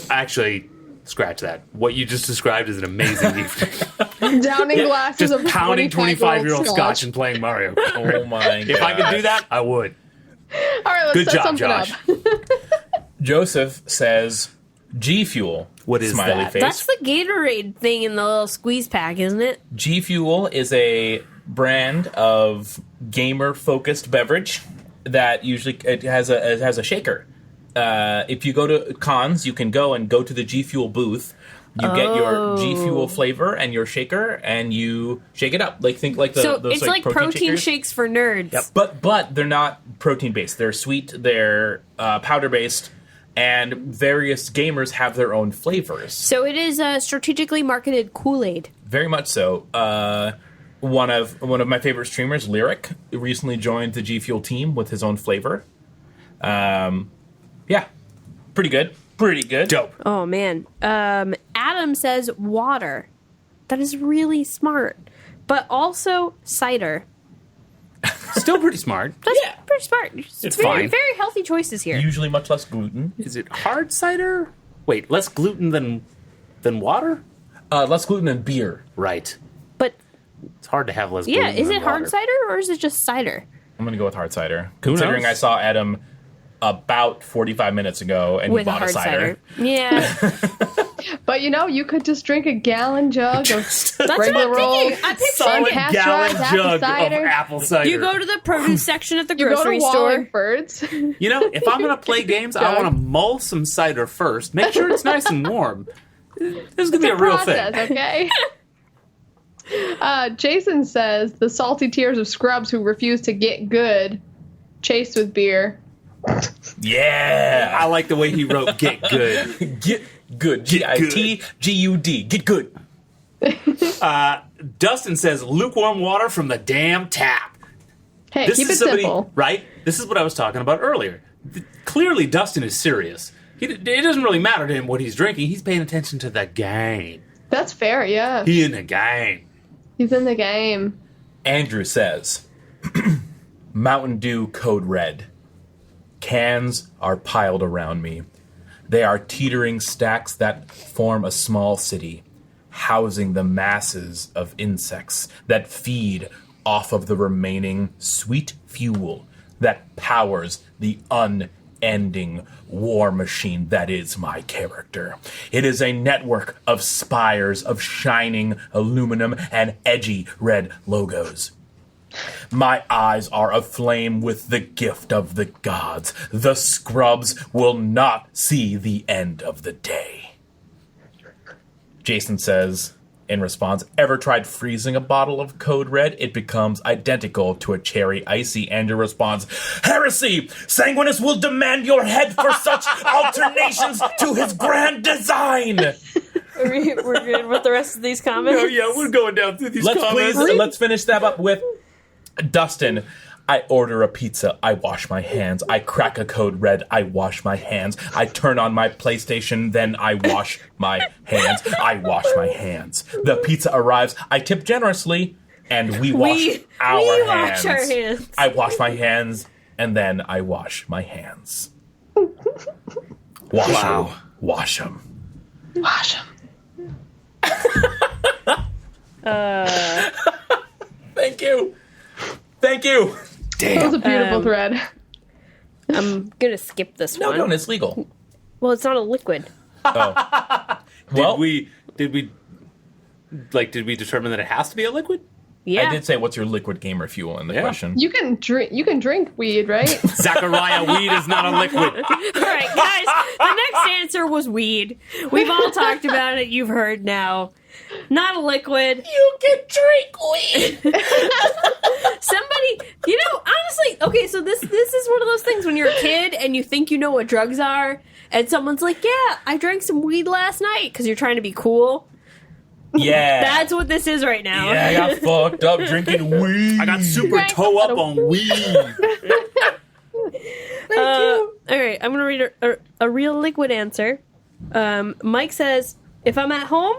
Actually, scratch that. What you just described is an amazing evening. Downing glasses Just of pounding 25-year-old 25-year-old Scotch and playing Mario Kart. Oh my If I could do that, I would. All right, let's Good set job, something Josh. up. Joseph says G Fuel. What is Smiley that? face. That's the Gatorade thing in the little squeeze pack, isn't it? G Fuel is a brand of gamer-focused beverage that usually it has a shaker. If you go to cons, you can go to the G Fuel booth. You get your G Fuel flavor and your shaker, and you shake it up. Think So those it's like protein shakers. shakes for nerds. Yep. But they're not protein based. They're sweet. They're powder based, and various gamers have their own flavors. So it is a strategically marketed Kool-Aid. Very much so. One of my favorite streamers, Lyric, recently joined the G Fuel team with his own flavor. Yeah, pretty good. Pretty good. Dope. Oh, man. Adam says water. That is really smart. But also cider. Still pretty smart. That's Yeah. pretty smart. It's very, fine. very healthy choices here. Usually much less gluten. Is it hard cider? Wait, less gluten than water? Less gluten than beer. Right. But, It's hard to have less gluten yeah, is than it hard water. cider or is it just cider? I'm going to go with hard cider. Who Considering knows? I saw Adam about 45 minutes ago and With he a bought hard a cider. Yeah. But you could just drink a gallon jug of That's what regular I'm roll. thinking. I picture Solid it. Pasteurized gallon apple jug of cider. apple cider. You go to the produce section at the You go to grocery store. Wallingford's. If I'm going to play games, I want to mull some cider first. Make sure it's nice and warm. This is going to be a real Process, thing. okay? Jason says the salty tears of scrubs who refuse to get good, chased with beer. Yeah. I like the way he wrote get good. Get good. G-I-T-G-U-D. Get good. Dustin says lukewarm water from the damn tap. Hey, This keep is it somebody, simple. right? This is what I was talking about earlier. Clearly, Dustin is serious. It doesn't really matter to him what he's drinking. He's paying attention to the game. That's fair, yeah. He in the game. He's in the game. Andrew says Mountain Dew Code Red. Cans are piled around me. They are teetering stacks that form a small city, housing the masses of insects that feed off of the remaining sweet fuel that powers the unending war machine that is my character. It is a network of spires of shining aluminum and edgy red logos. My eyes are aflame with the gift of the gods. The scrubs will not see the end of the day. Jason says, in response, ever tried freezing a bottle of Code Red? It becomes identical to a cherry icy. Andrew responds, heresy! Sanguinus will demand your head for such alternations to his grand design! We're good with the rest of these comments. Oh, yeah, we're going down through these comments. Let's finish that up with Dustin. I order a pizza, I wash my hands. I crack a Code Red, I wash my hands. I turn on my PlayStation, then I wash my hands. I wash my hands. The pizza arrives, I tip generously, and we wash our we hands. wash our hands. I wash my hands, and then I wash my hands. Wash Wow. them. Wash them. Wash 'em. Thank you. Thank you. That was a beautiful thread. I'm gonna skip this No, one. don't. It's legal. Well, it's not a liquid. Oh. Well, Did we determine that it has to be a liquid? Yeah. I did say, what's your liquid gamer fuel in the Yeah. question. You can drink weed, right? Zachariah, weed is not a liquid. All right, guys. The next answer was weed. We've all talked about it. You've heard now. Not a liquid. You can drink weed. Somebody, honestly, okay, so this is one of those things when you're a kid and you think you know what drugs are, and someone's like, yeah, I drank some weed last night, because you're trying to be cool. Yeah. That's what this is right now. Yeah, I got fucked up drinking weed. I got super toe up on weed. All right, I'm going to read a real liquid answer. Mike says, if I'm at home,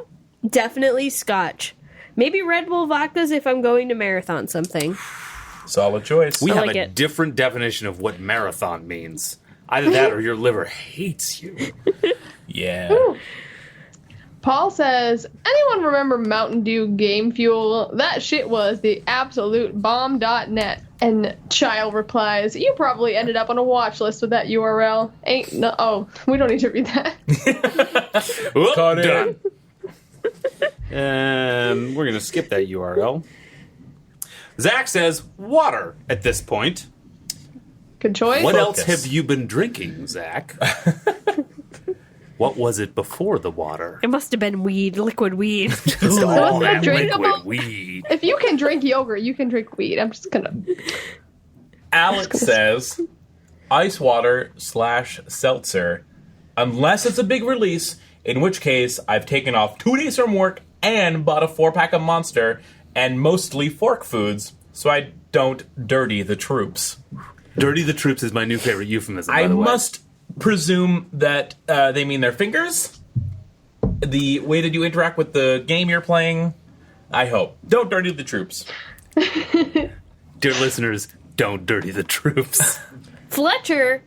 definitely scotch. Maybe Red Bull vodkas if I'm going to marathon something. Solid choice. We I have like a it. different definition of what marathon means. Either that or your liver hates you. Yeah. Paul says, anyone remember Mountain Dew Game Fuel? That shit was the absolute bomb.net. And Child replies, you probably ended up on a watch list with that URL. We don't need to read that. Whoop, Cut it. done. We're going to skip that URL. Zach says water at this point. Good choice. What else Focus. have you been drinking, Zach? What was it before the water? It must have been weed, liquid weed. It's all What's that the drinkable- liquid weed. If you can drink yogurt, you can drink weed. I'm just gonna... Alex says ice water / seltzer, unless it's a big release, in which case I've taken off 2 days from work and bought a 4-pack of Monster and mostly fork foods, so I don't dirty the troops. Dirty the troops is my new favorite euphemism, by I the way. must presume that they mean their fingers, the way that you interact with the game you're playing. I hope. Don't dirty the troops. Dear listeners, don't dirty the troops. Fletcher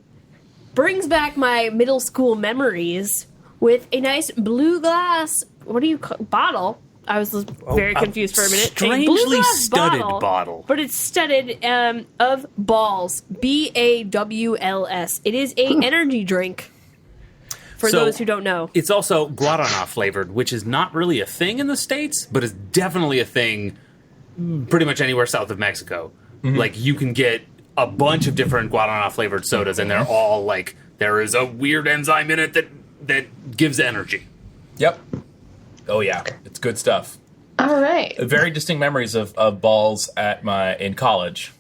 brings back my middle school memories with a nice blue glass, bottle. I was very confused for a minute. strangely A blue glass studded bottle. But it's studded of balls. BAWLS. It is a energy drink. For So, those who don't know. It's also guarana flavored, which is not really a thing in the States, but is definitely a thing pretty much anywhere south of Mexico. Like, you can get a bunch of different guarana flavored sodas, and they're all like, there is a weird enzyme in it that gives energy. Yep. Oh yeah, it's good stuff. All right. Very distinct memories of balls in college.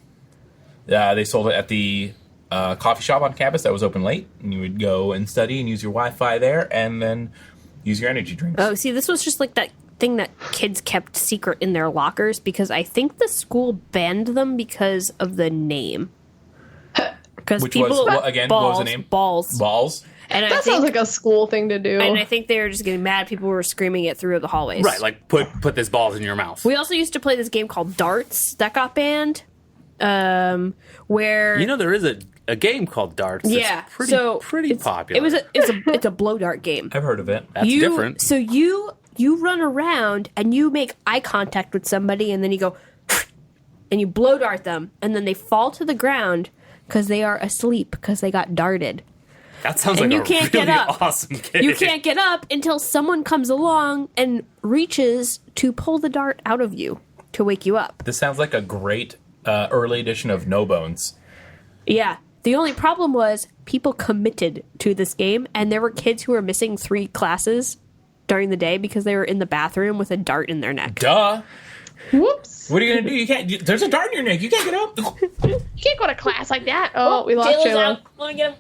They sold it at the coffee shop on campus that was open late, and you would go and study and use your Wi-Fi there, and then use your energy drinks. Oh, see, this was just like that thing that kids kept secret in their lockers because I think the school banned them because of the name. Because Which people was, what was the name? Balls. Balls. And I That think sounds like a school thing to do. and I think they were just getting mad. People were screaming it through the hallways. Right, like, put this balls in your mouth. We also used to play this game called Darts that got banned. Where You know, there is a game called Darts that's pretty it's- popular. It's a blow dart game. I've heard of it. That's different. So you run around and you make eye contact with somebody, and then you go and you blow dart them, and then they fall to the ground because they are asleep because they got darted. That sounds And like you a can't really get up. awesome game. You can't get up until someone comes along and reaches to pull the dart out of you to wake you up. This sounds like a great early edition of No Bones. Yeah. The only problem was people committed to this game, and there were kids who were missing 3 classes during the day because they were in the bathroom with a dart in their neck. Duh. Whoops. What are you gonna do? You can't. There's a dart in your neck. You can't get up. You can't go to class like that. Oh, we lost Jayla's Jayla. out. Wanna get him?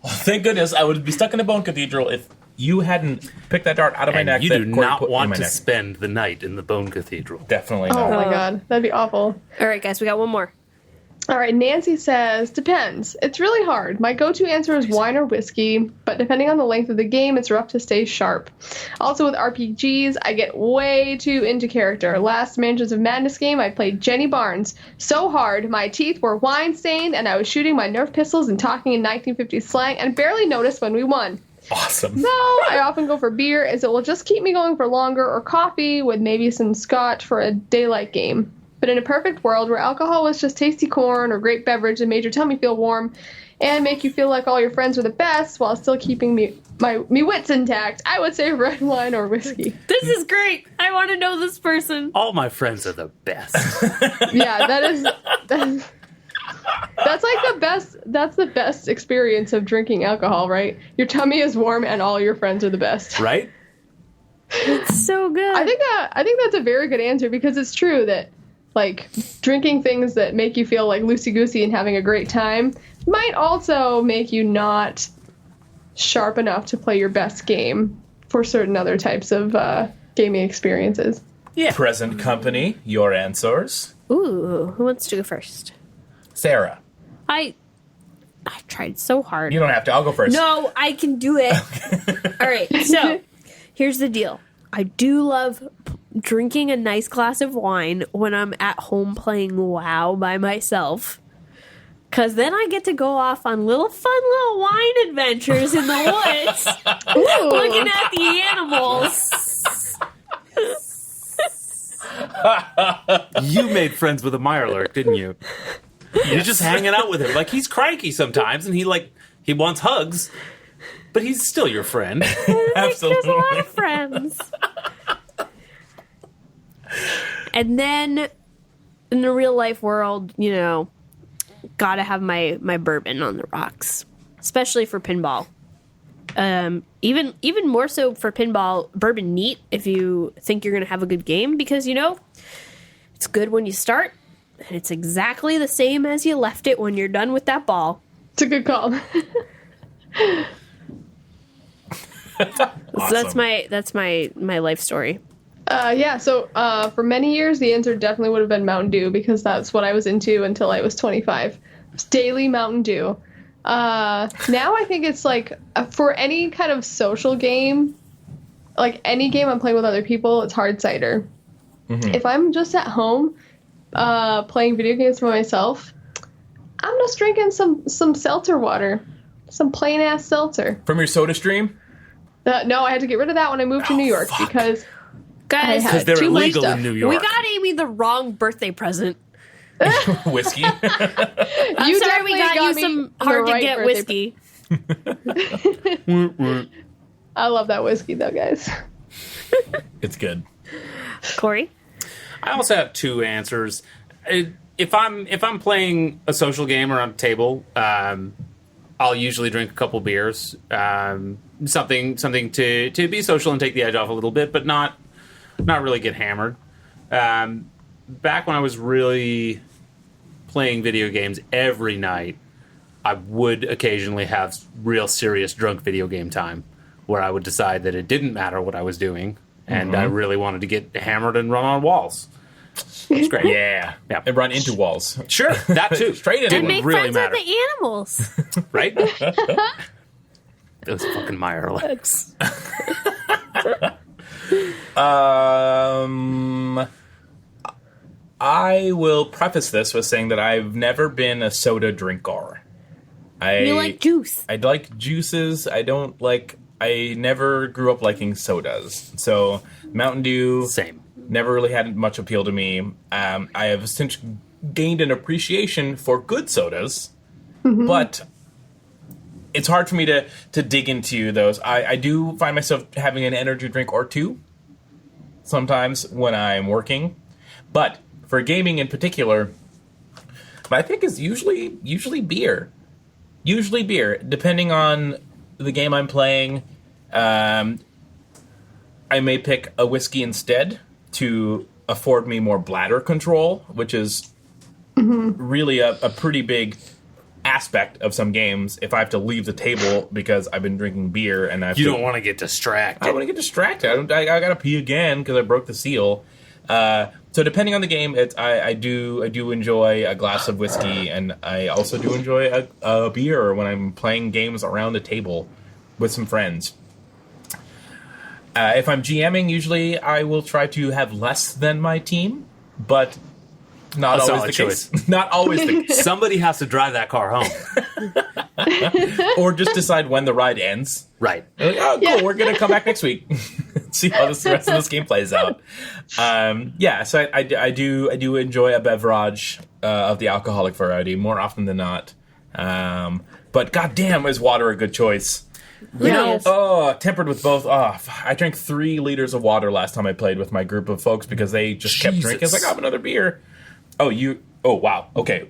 Thank goodness I would be stuck in a bone cathedral if you hadn't picked that dart out of my And neck. you that do Corey not put in want my to neck. spend the night in the Bone Cathedral. Definitely Oh not. my god, that'd be awful. All right, guys, we got one more. All right, Nancy says, depends. It's really hard. My go-to answer is wine or whiskey, but depending on the length of the game, it's rough to stay sharp. Also with RPGs, I get way too into character. Last Mansions of Madness game, I played Jenny Barnes so hard, my teeth were wine-stained, and I was shooting my Nerf pistols and talking in 1950s slang, and barely noticed when we won. Awesome. So I often go for beer, as it will just keep me going for longer, or coffee with maybe some scotch for a daylight game. But in a perfect world where alcohol was just tasty corn or great beverage that made your tummy feel warm and make you feel like all your friends were the best while still keeping my wits intact, I would say red wine or whiskey. This is great. I want to know this person. All my friends are the best. Yeah, that's like the best. That's the best experience of drinking alcohol, right? Your tummy is warm and all your friends are the best. Right? It's so good. I think that's a very good answer, because it's true that, like, drinking things that make you feel like loosey-goosey and having a great time might also make you not sharp enough to play your best game for certain other types of gaming experiences. Yeah. Present company, your answers. Ooh, who wants to go first? Sarah. I tried so hard. You don't have to. I'll go first. No, I can do it. All right, so here's the deal. I do love drinking a nice glass of wine when I'm at home playing WoW by myself. Because then I get to go off on fun little wine adventures in the woods, looking at the animals. You made friends with a Mirelurk, didn't you? You're just hanging out with him. Like, he's cranky sometimes, and he wants hugs, but he's still your friend. Absolutely. There's a lot of friends. And then, in the real life world, gotta have my bourbon on the rocks, especially for pinball. Even more so for pinball, bourbon neat if you think you're gonna have a good game, because it's good when you start, and it's exactly the same as you left it when you're done with that ball. It's a good call. Awesome. So that's my life story. So for many years, the answer definitely would have been Mountain Dew, because that's what I was into until I was 25. It's daily Mountain Dew. Now I think it's like, for any kind of social game, like any game I'm playing with other people, it's hard cider. Mm-hmm. If I'm just at home playing video games for myself, I'm just drinking some seltzer water, some plain ass seltzer. From your soda stream? No, I had to get rid of that when I moved to New York, because Guys, because They're illegal in New York. we got Amy the wrong birthday present. Whiskey. I'm sorry, we got you some hard to get whiskey. I love that whiskey, though, guys. It's good. Corey? I also have two answers. If I'm playing a social game or on a table, I'll usually drink a couple beers, something to be social and take the edge off a little bit, but not really get hammered. Back when I was really playing video games every night, I would occasionally have real serious drunk video game time, where I would decide that it didn't matter what I was doing, and I really wanted to get hammered and run on walls. It's great. Yeah. And run into walls. Sure, that too. Straight into And them. make really friends matter. with the animals. Right? Those fucking Mirelurks. I will preface this with saying that I've never been a soda drinker. You like juice. I like juices. I never grew up liking sodas. So Mountain Dew Same. never really had much appeal to me. I have since gained an appreciation for good sodas, but it's hard for me to dig into those. I do find myself having an energy drink or two sometimes when I'm working, but for gaming in particular, I think is usually beer. Usually beer, depending on the game I'm playing. I may pick a whiskey instead to afford me more bladder control, which is really a pretty big aspect of some games. If I have to leave the table because I've been drinking beer and You don't want to get distracted. I don't want to get distracted. I gotta pee again because I broke the seal. So depending on the game, I do enjoy a glass of whiskey, and I also do enjoy a beer when I'm playing games around the table with some friends. If I'm GMing, usually I will try to have less than my team, but not A always solid the choice. case. Not always the case. Somebody has to drive that car home. Or just decide when the ride ends. Right. Like, oh, cool, Yeah. we're going to come back next week. See how the rest of this game plays out. So I do enjoy a beverage of the alcoholic variety more often than not. But goddamn, is water a good choice? You know, Yes. tempered with both. I drank 3 liters of water last time I played with my group of folks because they just kept Jesus. drinking. It's like, I have another beer. Oh, wow. Okay.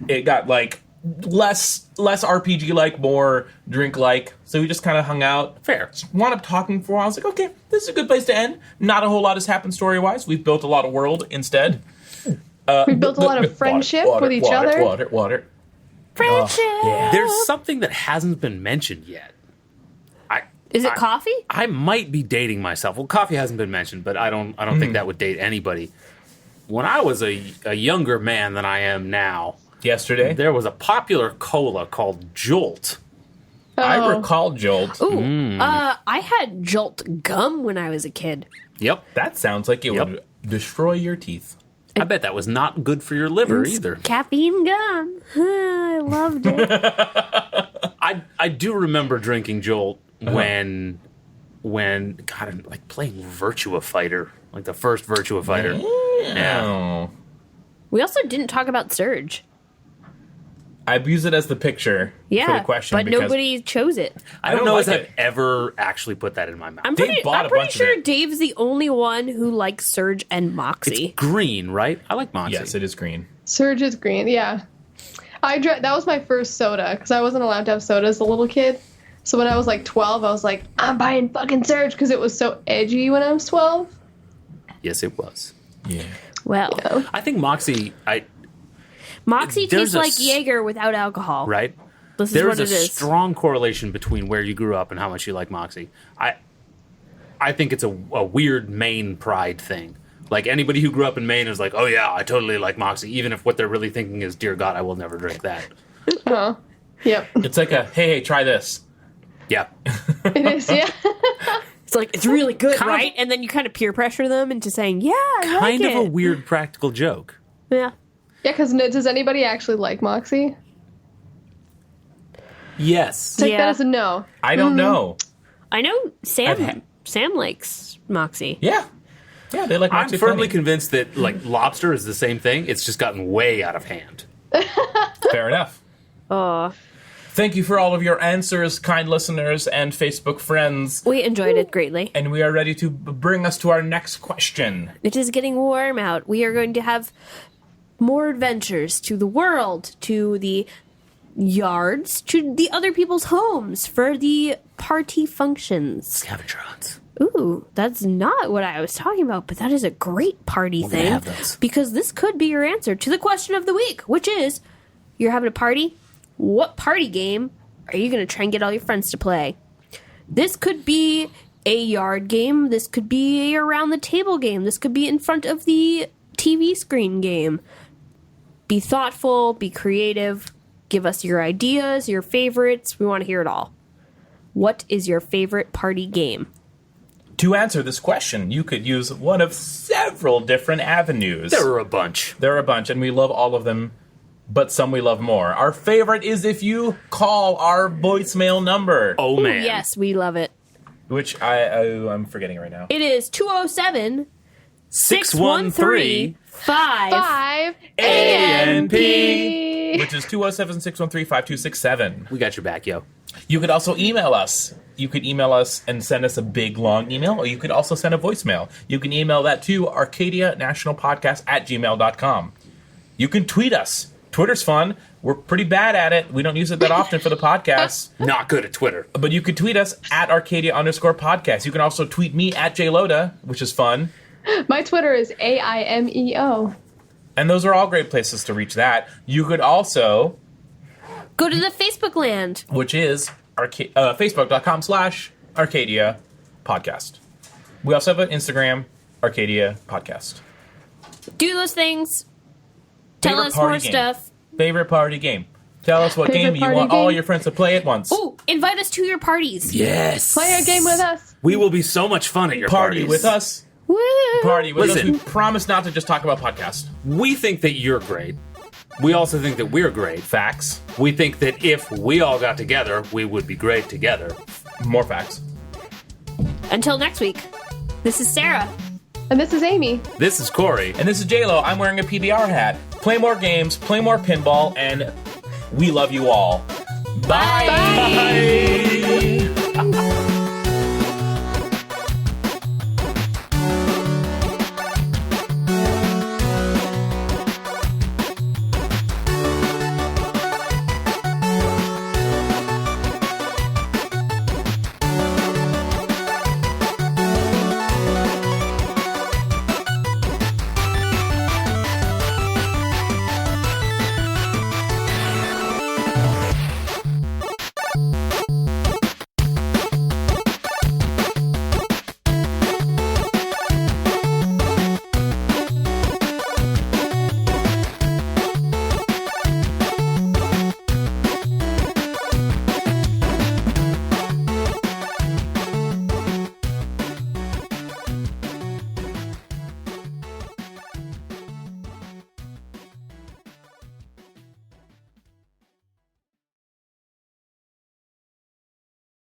It got like less RPG like, more drink like. So we just kind of hung out. Fair. Wound up talking for a while. I was like, okay, this is a good place to end. Not a whole lot has happened story wise. We've built a lot of world instead. We built a lot of friendship with each other. Water. Friendship. There's something that hasn't been mentioned yet. Is it coffee? I might be dating myself. Well, coffee hasn't been mentioned, but I don't think that would date anybody. When I was a younger man than I am now, Yesterday, there was a popular cola called Jolt. I Oh. recall Jolt. Ooh, I had Jolt gum when I was a kid. Yep. That sounds like it Yep. would destroy your teeth. I bet that was not good for your liver either. Caffeine gum. I loved it. I do remember drinking Jolt when God, I'm like playing Virtua Fighter, like the first Virtua Fighter. Yeah. Oh. We also didn't talk about Surge. I use it as the picture Yeah, for the question. but because nobody chose it. I don't don't know like if it. I've ever actually put that in my mouth. I'm Dave pretty, bought I'm a pretty bunch of sure it. Dave's the only one who likes Surge and Moxie. It's green, right? I like Moxie. Yes, it is green. Surge is green, yeah. That was my first soda, because I wasn't allowed to have soda as a little kid. So when I was like 12, I was like, I'm buying fucking Surge, because it was so edgy when I was 12. Yes, it was. Yeah. Well, I think Moxie, Moxie There's tastes a like s- Jaeger without alcohol. right? This is There what is it a is. strong correlation between where you grew up and how much you like Moxie. I think it's a weird Maine pride thing. Like anybody who grew up in Maine is like, oh yeah, I totally like Moxie, even if what they're really thinking is, dear God, I will never drink that. Oh, yep. It's like a, hey, try this. Yeah. It is, yeah. It's like, it's really good, Kind of- right? And then you kind of peer pressure them into saying, yeah, I like Kind of it. a weird practical joke. Yeah. Yeah, because does anybody actually like Moxie? Yes. Take Yeah. that as a no. I don't know. I know I've had- Sam likes Moxie. Yeah. Yeah, they like I'm Moxie firmly plenty. convinced that like lobster is the same thing. It's just gotten way out of hand. Fair enough. Thank you for all of your answers, kind listeners and Facebook friends. We enjoyed it greatly. And we are ready to bring us to our next question. It is getting warm out. We are going to have more adventures to the world, to the yards, to the other people's homes for the party functions. Scavenger hunts. Ooh, that's not what I was talking about, but that is a great party gonna thing. have those. Because this could be your answer to the question of the week, which is you're having a party? What party game are you going to try and get all your friends to play? This could be a yard game. This could be a around the table game. This could be in front of the TV screen game. Be thoughtful, be creative. Give us your ideas, your favorites. We want to hear it all. What is your favorite party game? To answer this question, you could use one of several different avenues. There are a bunch. There are a bunch, and we love all of them, but some we love more. Our favorite is if you call our voicemail number, Oh Ooh, man. yes, we love it. which I'm forgetting right now. It is 207 613 5 ANP. Which is 207-613-5267. We got your back, yo. You could also email us. You could email us and send us a big, long email, or you could also send a voicemail. You can email that to arcadianationalpodcast@gmail.com. You can tweet us. Twitter's fun. We're pretty bad at it. We don't use it that often for the podcast. Not good at Twitter. But you could tweet us at Arcadia_podcast. You can also tweet me at JLoda, which is fun. My Twitter is AIMEO. And those are all great places to reach that. You could also, Go to the Facebook land. which is Facebook.com/Arcadia Podcast. We also have an Instagram, Arcadia Podcast. Do those things. Tell Favorite us more party game. stuff. Favorite party game. Tell us what Favorite game you party want all game? your friends to play at once. Ooh, invite us to your parties. Yes. Play a game with us. We will be so much fun at your Party parties. with us. Woo! Party with Listen. us. We promise not to just talk about podcasts. We think that you're great. We also think that we're great. Facts. We think that if we all got together, we would be great together. More facts. Until next week, this is Sarah. And this is Amy. This is Corey. And this is J-Lo. I'm wearing a PBR hat. Play more games, play more pinball, and we love you all. Bye. Bye. Bye.